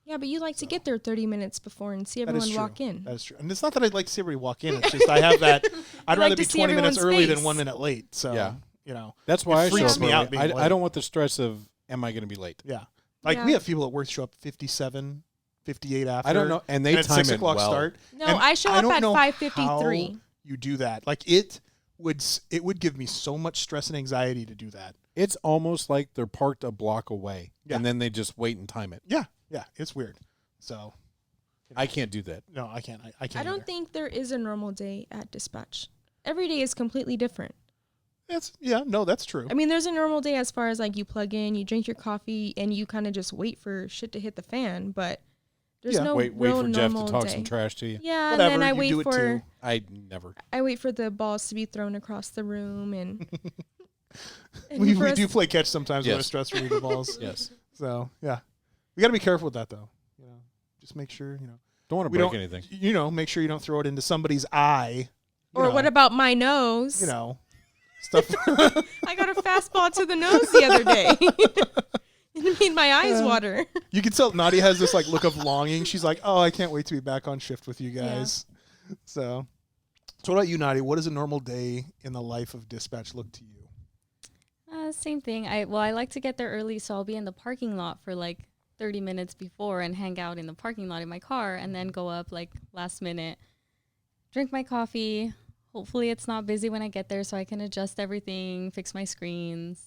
Yeah, but you like to get there 30 minutes before and see everyone walk in. That is true. And it's not that I'd like to see everybody walk in. It's just I have that. I'd rather like to be see 20 minutes everyone's early than face. 1 minute late. So, Yeah. you know. That's why I freaks show me up out early. being late. I don't want the stress of, am I going to be late? Yeah. Like, Yeah. we have people at work show up 57, 58 after. I don't know. And they at time 6 it o'clock well. start. No, And I show I up don't at know 5:53. how you do that. Like, it would give me so much stress and anxiety to do that. It's almost like they're parked a block away, Yeah. and then they just wait and time it. Yeah. Yeah. It's weird. So, I can't do that. no, I can't. I can't. I don't either. think there is a normal day at dispatch. Every day is completely different. No, that's true. I mean, there's a normal day as far as like you plug in, you drink your coffee, and you kind of just wait for shit to hit the fan. But there's Yeah. no Wait real for Jeff to normal talk day. some trash to you. Yeah, Whatever, and then I you wait do it for too. I never. I wait for the balls to be thrown across the room, and, We for us- do play catch sometimes when we're Yes. stressed relief the balls. Yes. So, yeah. We got to be careful with that, though. You know, just make sure, you know. Don't want to We break don't- anything. You know, make sure you don't throw it into somebody's eye. You or know, what about my nose? you know, stuff. I got a fastball to the nose the other day. It made my eyes water. You can tell Nadia has this like look of longing. She's like, "Oh, I can't wait to be back on shift with you guys." So what about you, Nadia? What does a normal day in the life of dispatch look to you? Same thing. I like to get there early, so I'll be in the parking lot for like 30 minutes before and hang out in the parking lot in my car, and then go up like last minute, drink my coffee. Hopefully it's not busy when I get there, so I can adjust everything, fix my screens.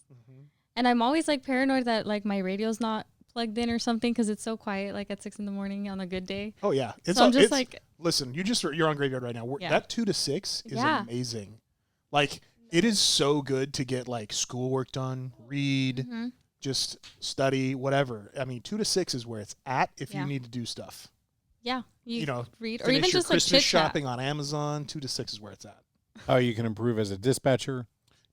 And I'm always like paranoid that like my radio's not plugged in or something because it's so quiet like at 6 a.m. on a good day. Oh yeah, So I'm just like, listen. You're on graveyard right now. Yeah. That 2 to 6 is Yeah. amazing. Like it is so good to get like schoolwork done, read, just study, whatever. I mean, 2 to 6 is where it's at if you Yeah. need to do stuff. yeah, You know, read or finish even your just like Christmas chit chat. shopping on Amazon. 2 to 6 is where it's at. How you can improve as a dispatcher.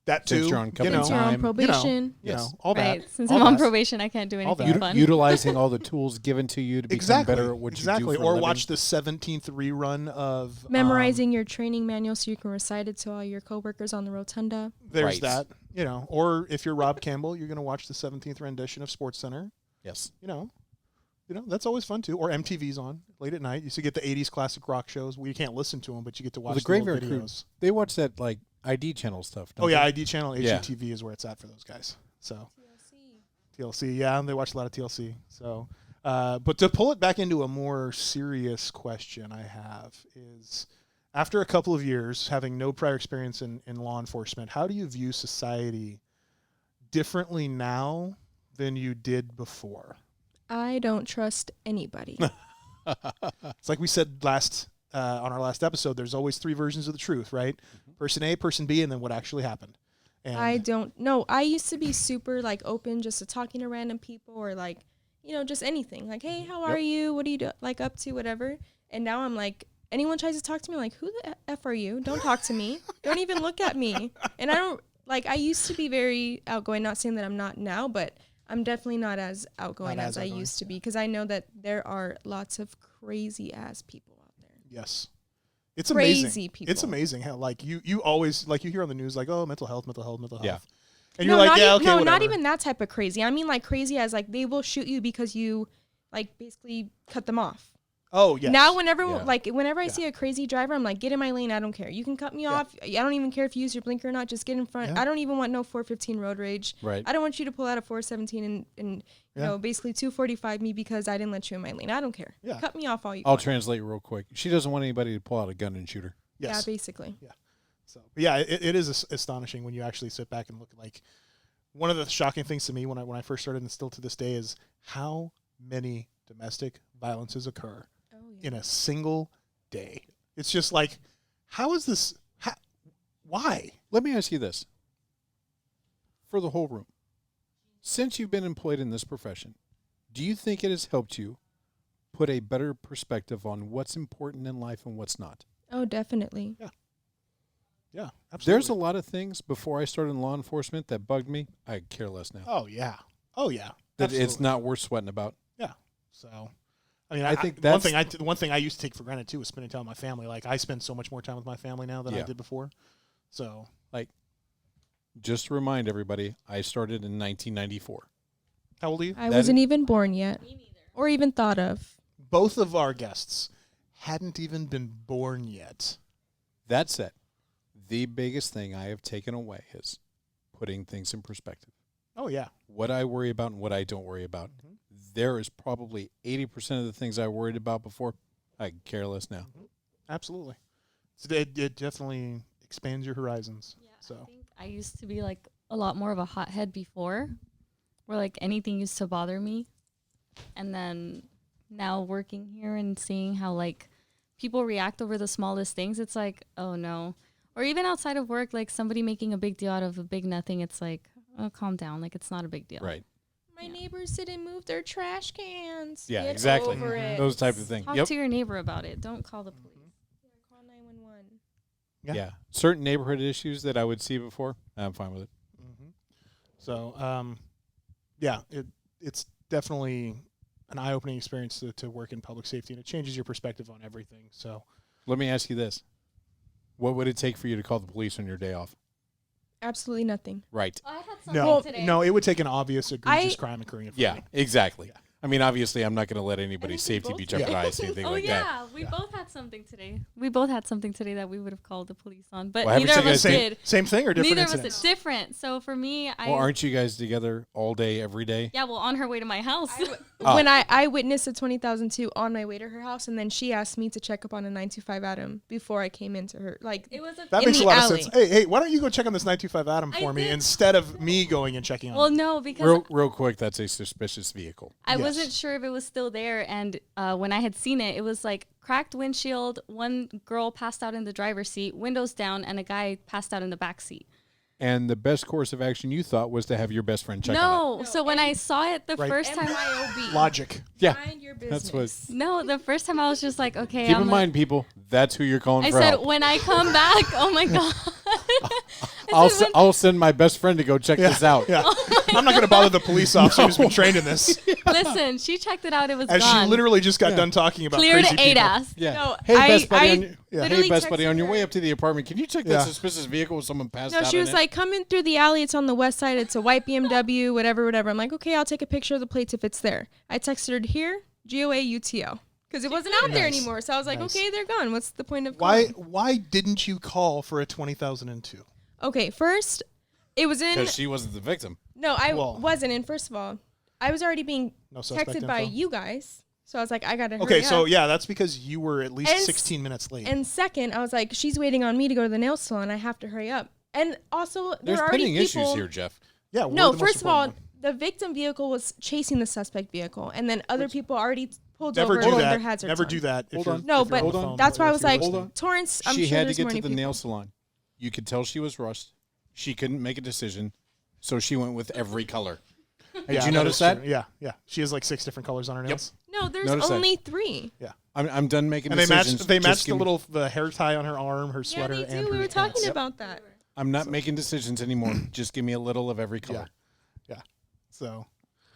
That Since too. you're on company Since you're on time. probation. You know, Yes. all Right, that. since all I'm on that. probation, I can't do All anything that. fun. Utilizing all the tools given to you to become Exactly. better at what exactly. you do for a Or living. watch the 17th rerun of Memorizing your training manual so you can recite it to all your coworkers on the rotunda. There's Right. that. You know, or if you're Rob Campbell, you're going to watch the 17th rendition of Sports Center. Yes. You know, that's always fun too. Or MTV's on late at night. You get the 80s classic rock shows. Well, you can't listen to them, but you get to watch Well, the the little Graveyard Crew, videos. they watch that like ID channel stuff. Don't Oh yeah, they? ID channel, Yeah. HGTV is where it's at for those guys. So TLC, yeah, they watch a lot of TLC. So, but to pull it back into a more serious question, I have is, after a couple of years having no prior experience in law enforcement, how do you view society differently now than you did before? I don't trust anybody. It's like we said on our last episode. There's always 3 versions of the truth, right? Person A, person B, and then what actually happened. And I don't know. I used to be super like open just to talking to random people or like, you know, just anything. Like, hey, how are you? What are you like up to? Whatever. And now I'm like, anyone tries to talk to me, I'm like, who the F are you? Don't talk to me. Don't even look at me. And I don't like, I used to be very outgoing, not saying that I'm not now, but I'm definitely not as outgoing as I used to be because I know that there are lots of crazy ass people out there. Yes. It's Crazy amazing. people. It's amazing how like you always like you hear on the news like, oh, mental health. Yeah. And you're like, yeah, okay, no, whatever. not even that type of crazy. I mean like crazy as like they will shoot you because you like basically cut them off. Oh, yes. Now whenever Yeah. whenever I see a crazy driver, I'm like, get in my lane. I don't care. You can cut me off. I don't even care if you use your blinker or not. Just get in front. Yeah. I don't even want no 415 road rage. Right. I don't want you to pull out a 417 and you know basically 245 me because I didn't let you in my lane. I don't care. Yeah. Cut me off all you I'll want. translate real quick. She doesn't want anybody to pull out a gun and shoot her. Yes. Yeah, basically. So, but yeah, it is astonishing when you actually sit back and look at like one of the shocking things to me when I first started and still to this day is how many domestic violences occur in a single day. It's just like, how is this? Why? Let me ask you this. For the whole room, since you've been employed in this profession, do you think it has helped you put a better perspective on what's important in life and what's not? Oh, definitely. Yeah, absolutely. There's a lot of things before I started in law enforcement that bugged me. I care less now. Oh yeah. That it's Absolutely. not worth sweating about. Yeah. So, I mean, I think one thing I used to take for granted too was spending time with my family. Like I spend so much more time with my family now than I Yeah. did before. So, Just to remind everybody, I started in 1994. how old are you? I That wasn't is- even born yet, or even thought of. Both of our guests hadn't even been born yet. That said, the biggest thing I have taken away is putting things in perspective. Oh yeah. What I worry about and what I don't worry about. There is probably 80% of the things I worried about before. I care less now. Absolutely. So it definitely expands your horizons. I So, think I used to be like a lot more of a hothead before, where like anything used to bother me. And then now working here and seeing how like people react over the smallest things, it's like, oh no. Or even outside of work, like somebody making a big deal out of a big nothing, it's like, oh, calm down. Like it's not a big deal. Right. My neighbors didn't move their trash cans. Yeah, Get exactly. over it. Those type of things. Talk Yep. to your neighbor about it. Don't call the police. Call 911. Yeah. Yeah. Certain neighborhood issues that I would see before, I'm fine with it. so yeah, it's definitely an eye-opening experience to work in public safety, and it changes your perspective on everything. So, Let me ask you this. What would it take for you to call the police on your day off? Absolutely nothing. Right. I had something no, today. no, it would take an obvious egregious I- crime occurring in front Yeah, of me. exactly. I mean, obviously, I'm not going to let anybody's think we safety be both did. jeopardized, anything Oh like yeah, that. we both had something today. We both had something today that we would have called the police on, but Well, haven't neither you of us guys Same, did. same thing or different Neither of incidents? us did. Different. So for me, Well, aren't you guys together all day, every day? yeah, well, on her way to my house. Oh. When I witnessed a 20,002 on my way to her house, and then she asked me to check up on a 925 Adam before I came into her. Like, It was a That in makes a the lot alley. of sense. Hey, why don't you go check on this 925 Adam I for me did. instead of me going and checking on well, it? no, because Real quick, that's a suspicious vehicle. I Yes. wasn't sure if it was still there. And when I had seen it, it was like cracked windshield. One girl passed out in the driver's seat, windows down, and a guy passed out in the back seat. And the best course of action you thought was to have your best friend check on it. No, so when I saw it the Right. first time, MYOB. Logic. Yeah, Mind your that's business. what. no, the first time I was just like, okay. Keep I'm in like- mind, people, that's who you're calling I for said, help. when I come back, oh my God. I'll send my best friend to go check this out. Yeah. I'm not going to bother the police officer who's been trained in this. Listen, she checked it out. It was As gone. she literally just got done talking about Cleared crazy people. ADAS. Yeah. No, hey, best buddy, I on your, hey, literally best buddy, texted on your way her. up to the apartment, can you check Yeah. that suspicious vehicle with someone passed No, out she in was it? like, come in through the alley. It's on the west side. It's a white BMW, whatever. I'm like, okay, I'll take a picture of the plates if it's there. I texted her here, GOA UTL, because it wasn't out there Nice. anymore. So I was like, Nice. okay, they're gone. What's the point of Why calling? didn't you call for a 20,002? Okay, first, it was in. Because she wasn't the victim. No, I Well- wasn't. And first of all, I was already being No suspect texted by info? you guys. So I was like, I got to hurry Okay, so up. yeah, that's because you were at least And s- 16 minutes late. And second, I was like, she's waiting on me to go to the nail salon. I have to hurry up. And also, there There's are already pending people. issues here, Jeff. Yeah, we're No, the most first of all, important the victim vehicle was chasing the suspect vehicle, and then other people already pulled one. Never over do with their that. hazards Never on. do that. if Hold you're- on. No, if you're but on the phone that's or why I if was you're like, listening. Torrance, I'm she sure had to there's get more to the people. nail salon. You could tell she was rushed. She couldn't make a decision, so she went with every color. Yeah, you notice is that? true. Yeah, yeah. She has like 6 different colors on her nails. No, there's Notice that. only 3. I'm done making And they decisions. matched. They Just matched give the me- little the hair tie on her arm, her Yeah, sweater, they and do. We her were talking pants. about that. I'm not making decisions anymore. Just give me a little of every color. Yeah. So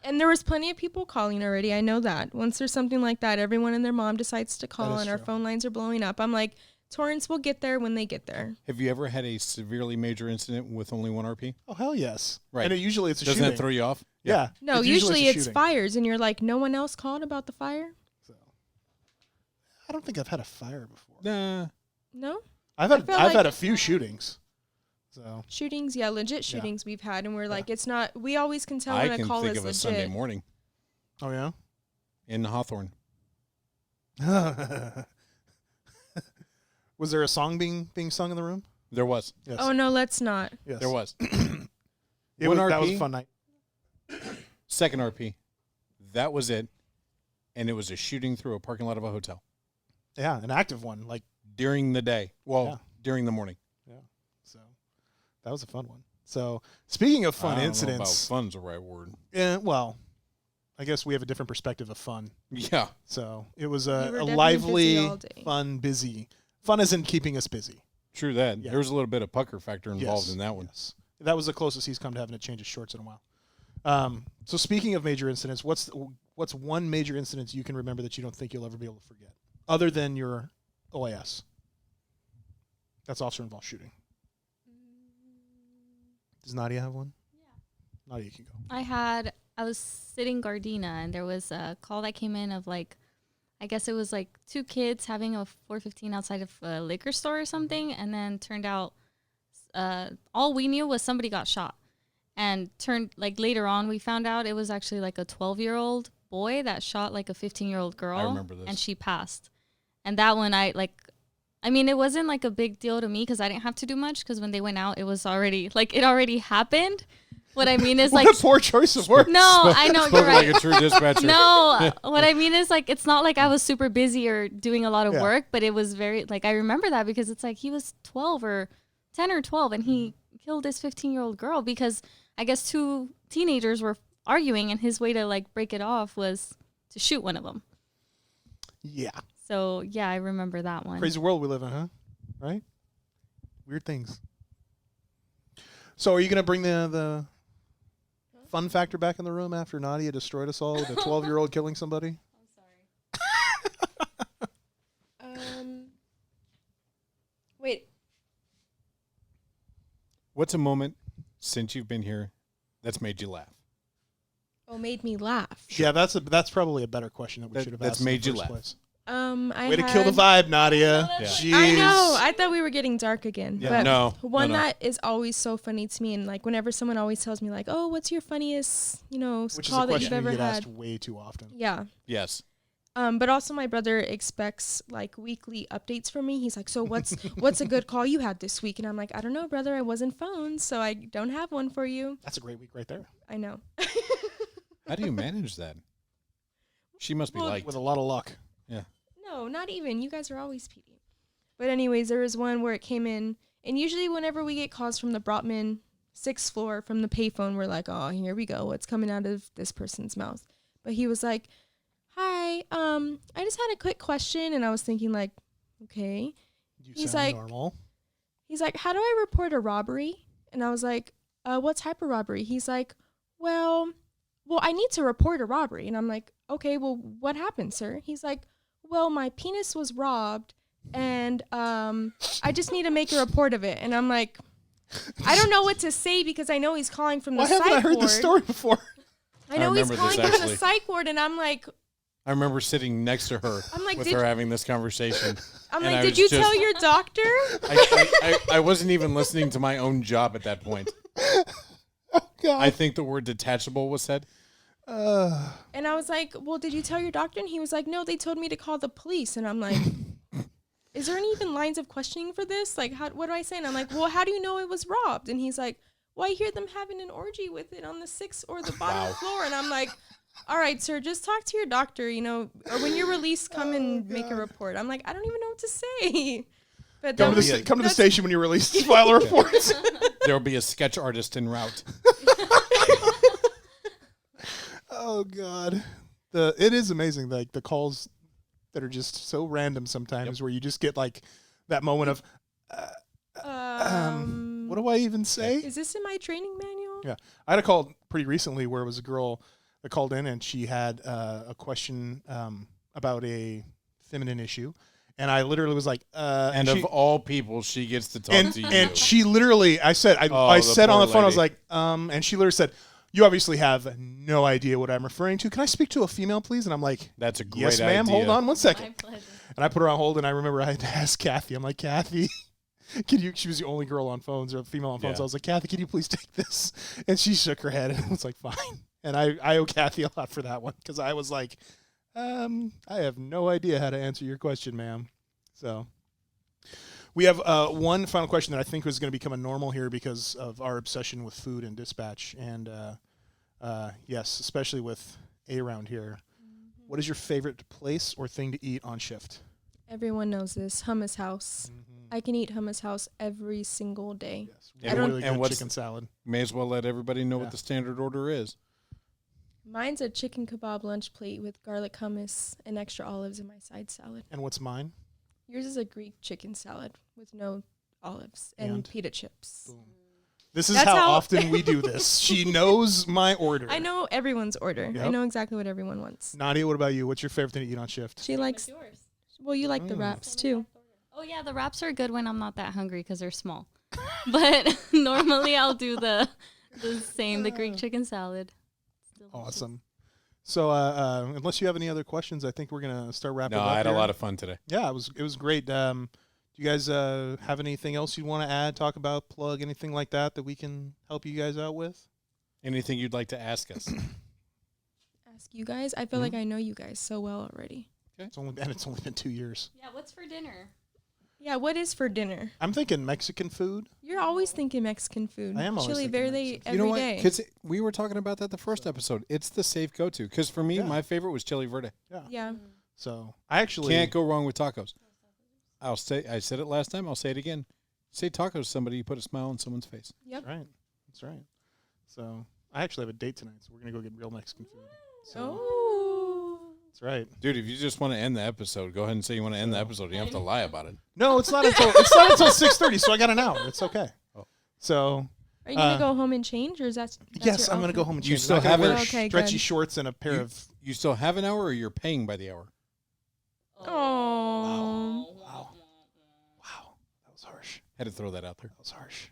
And there was plenty of people calling already. I know that. Once there's something like that, everyone and their mom decides to call, is and our true. phone lines are blowing up. I'm like, Torrance will get there when they get there. Have you ever had a severely major incident with only one RP? oh hell yes. Right. And usually it's a Doesn't shooting. that throw you off? Yeah. No, it's usually a it's shooting. fires, and you're like, no one else called about the fire? So, I don't think I've had a fire before. Nah. No? I've I had feel I've like- had a few shootings. So Shootings, yeah, legit shootings we've had, and we're like, it's not, we always can tell I when a can call think is of a legit. Sunday morning oh yeah. in Hawthorne. Was there a song being sung in the room? There was. Yes. Oh, no, let's not. Yes. There was. It One was, that was a RP? fun night. Second RP. That was it. And it was a shooting through a parking lot of a hotel. Yeah, an active one. Like during the day. Well, Yeah. during the morning. yeah. So that was a fun one. So speaking of fun I don't incidents, know about fun's the right word. well, I guess we have a different perspective of fun. Yeah. So it was We were a definitely lively, busy all day. fun, busy. Fun as in keeping us busy. True that. Yeah. There was a little bit of pucker factor involved Yes, in that one. yes. That was the closest he's come to having to change his shorts in a while. So speaking of major incidents, what's one major incident you can remember that you don't think you'll ever be able to forget, other than your OIS? That's officer involved shooting. Does Nadia have one? Yeah. Nadia, you can go. I was sitting Gardena, and there was a call that came in of like, I guess it was like 2 kids having a 415 outside of a liquor store or something, and then turned out all we knew was somebody got shot. And later on we found out it was actually like a 12-year-old boy that shot like a 15-year-old girl. I remember this. And she passed. And that one it wasn't like a big deal to me because I didn't have to do much, because when they went out it was already it already happened. What I mean is What a poor choice of words. no, I know you're Spoken right. like a true dispatcher. No, what I mean is it's not like I was super busy or doing a lot of Yeah. work, but it was very I remember that because it's like he was 12 or 10 or 12 and he killed this 15-year-old girl because I guess 2 teenagers were arguing, and his way to break it off was to shoot one of them. Yeah. So yeah, I remember that one. Crazy world we live in, huh? Right? Weird things. So are you going to bring the fun factor back in the room after Nadia destroyed us all with a 12-year-old killing somebody? Wait. What's a moment since you've been here that's made you laugh? Oh, made me laugh. Yeah, that's probably a better question that we should have That's asked. made you in the first laugh. place. I Way to kill the vibe, Nadia. Yeah. Jeez. I know. I thought we were getting dark again. Yeah. But No. one No. that is always so funny to me, and whenever someone always tells me "Oh, what's your funniest, Which is call a that you've question you ever get had?" asked way too often. Yeah. Yes. But also my brother expects weekly updates from me. He's like, "So what's a good call you had this week?" And I'm like, "I don't know, brother. I wasn't phoned, so I don't have one for you." That's a great week right there. I know. How do you manage that? She must be liked. With a lot of luck. Yeah. No, not even. You guys are always PD. But anyways, there was one where it came in, and usually whenever we get calls from the Brotman 6th floor from the payphone, we're like, "Oh, here we go. What's coming out of this person's mouth?" But he was like, "Hi, I just had a quick question," and I was thinking okay. You sound normal. He's like, "How do I report a robbery?" And I was like, "What type of robbery?" He's like, well, I need to report a robbery." And I'm like, "Okay, well, what happened, sir?" He's like, "Well, my penis was robbed, and I just need to make a report of it." And I'm like, I don't know what to say because I know he's calling from the Why psych haven't I heard ward. this story before? I know he's remember this, calling from actually. the psych ward, and I'm like, I remember sitting next to her I'm like, with did- her having this conversation. I'm And like, I "Did was you just- tell your doctor?" I wasn't even listening to my own job at that point. God. I think the word detachable was said. And I was like, "Well, did you tell your doctor?" And he was like, "No, they told me to call the police." And I'm like, "Is there any even lines of questioning for this? What do I say?" And I'm like, "Well, how do you know it was robbed?" And he's like, "Well, I hear them having an orgy with it on the 6th or the bottom floor." And I'm like, "All right, sir, just talk to your doctor, or when you're released, come and make a report." I'm like, I don't even know what to say. But Come to the station when you're released to file a report. There will be a sketch artist en route. Oh God, it is amazing. The calls that are just so random sometimes, where you just get that moment of, what do I even say? Is this in my training manual? Yeah, I had a call pretty recently where it was a girl that called in and she had a question about a feminine issue, and I literally was like, And she, of all people, she gets to talk to you. and she literally, I said the on the poor phone, I was lady. like, and she literally said, "You obviously have no idea what I'm referring to. Can I speak to a female, please?" And I'm like, That's a great "Yes, ma'am. idea. Hold on one second." My pleasure. And I put her on hold, and I remember I had to ask Kathy. I'm like, "Kathy, can you?" She was the only girl on phones or female on phones. Yeah. I was like, "Kathy, can you please take this?" And she shook her head and was like, "Fine." And I owe Kathy a lot for that one because I was like, "I have no idea how to answer your question, ma'am." So we have one final question that I think is going to become a normal here because of our obsession with food and dispatch, and yes, especially with A round here. What is your favorite place or thing to eat on shift? Everyone knows this. Hummus House. I can eat Hummus House every single day. Yes, And really and good what's- chicken salad. May as well let everybody know Yeah. what the standard order is. Mine's a chicken kebab lunch plate with garlic hummus and extra olives in my side salad. And what's mine? Yours is a Greek chicken salad with no olives and And? pita chips. Boom. This is That's how how- often we do this. She knows my order. I know everyone's order. I Yep. know exactly what everyone wants. Nadia, what about you? What's your favorite thing to eat on shift? She likes. Well, you like the wraps too. Oh yeah, the wraps are good when I'm not that hungry because they're small. But normally I'll do the same, the Greek chicken salad. It's delicious. Awesome. So, unless you have any other questions, I think we're gonna start wrapping No, up. I had here. a lot of fun today. Yeah, it was great. Do you guys have anything else you want to add, talk about, plug, anything like that we can help you guys out with? Anything you'd like to ask us? Ask you guys. I feel like I know you guys so well already. It's only been 2 years. Yeah, what's for dinner? Yeah, what is for dinner? I'm thinking Mexican food. You're always thinking Mexican food. I am always Chili thinking verde Mexican every You know what? day. Because we were talking about that the first episode. It's the safe go-to. Because for me, Yeah. my favorite was chili verde. Yeah. So I actually Can't go wrong with tacos. I said it last time. I'll say it again. Say tacos, somebody, you put a smile on someone's face. Yep. That's right. That's right. So I actually have a date tonight, so we're gonna go get real Mexican food. So Oh. that's right. Dude, if you just want to end the episode, go ahead and say you want to end the episode. You don't have to lie about it. No, it's not until 6:30, so I got an hour. It's okay. Oh. So Are you gonna go home and change, or is that? that's yes, your I'm gonna go outfit? home and You change. still I'm not gonna haven't- wear Okay, stretchy good. shorts and a pair of. You still have an hour, or you're paying by the hour? Oh. Wow, that was harsh. Had to throw that out there. That was harsh.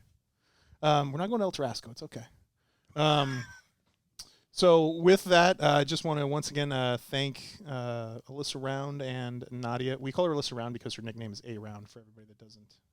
We're not going to El Tarasco. It's okay. So with that, I just want to once again thank Alyssa Round and Nadia. We call her Alyssa Round because her nickname is A Round for everybody that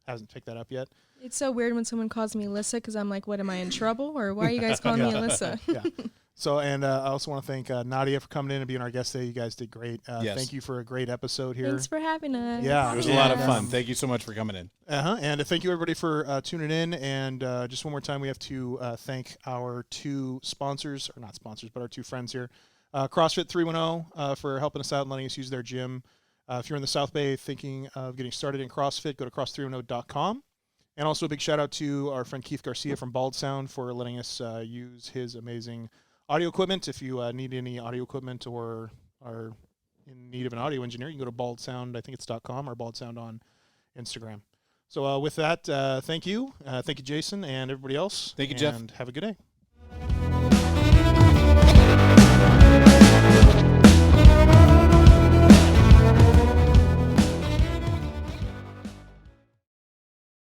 hasn't picked that up yet. It's so weird when someone calls me Alyssa because I'm like, what, am I in trouble? Or why are you guys calling me Alyssa? Yeah. So, and I also want to thank Nadia for coming in and being our guest today. You guys did great. Yes. Thank you for a great episode here. Thanks for having us. Yeah. It was a lot of And, fun. Thank you so much for coming in. And thank you everybody for tuning in. And just one more time, we have to thank our two sponsors, or not sponsors, but our two friends here. CrossFit 310 for helping us out and letting us use their gym. If you're in the South Bay thinking of getting started in CrossFit, go to cross310.com. And also a big shout out to our friend Keith Garcia from Bald Sound for letting us use his amazing audio equipment. If you need any audio equipment or are in need of an audio engineer, you can go to Bald Sound, I think it's .com, or Bald Sound on Instagram. So with that, thank you. Thank you, Jason, and everybody else. Thank you, Jeff. And have a good day.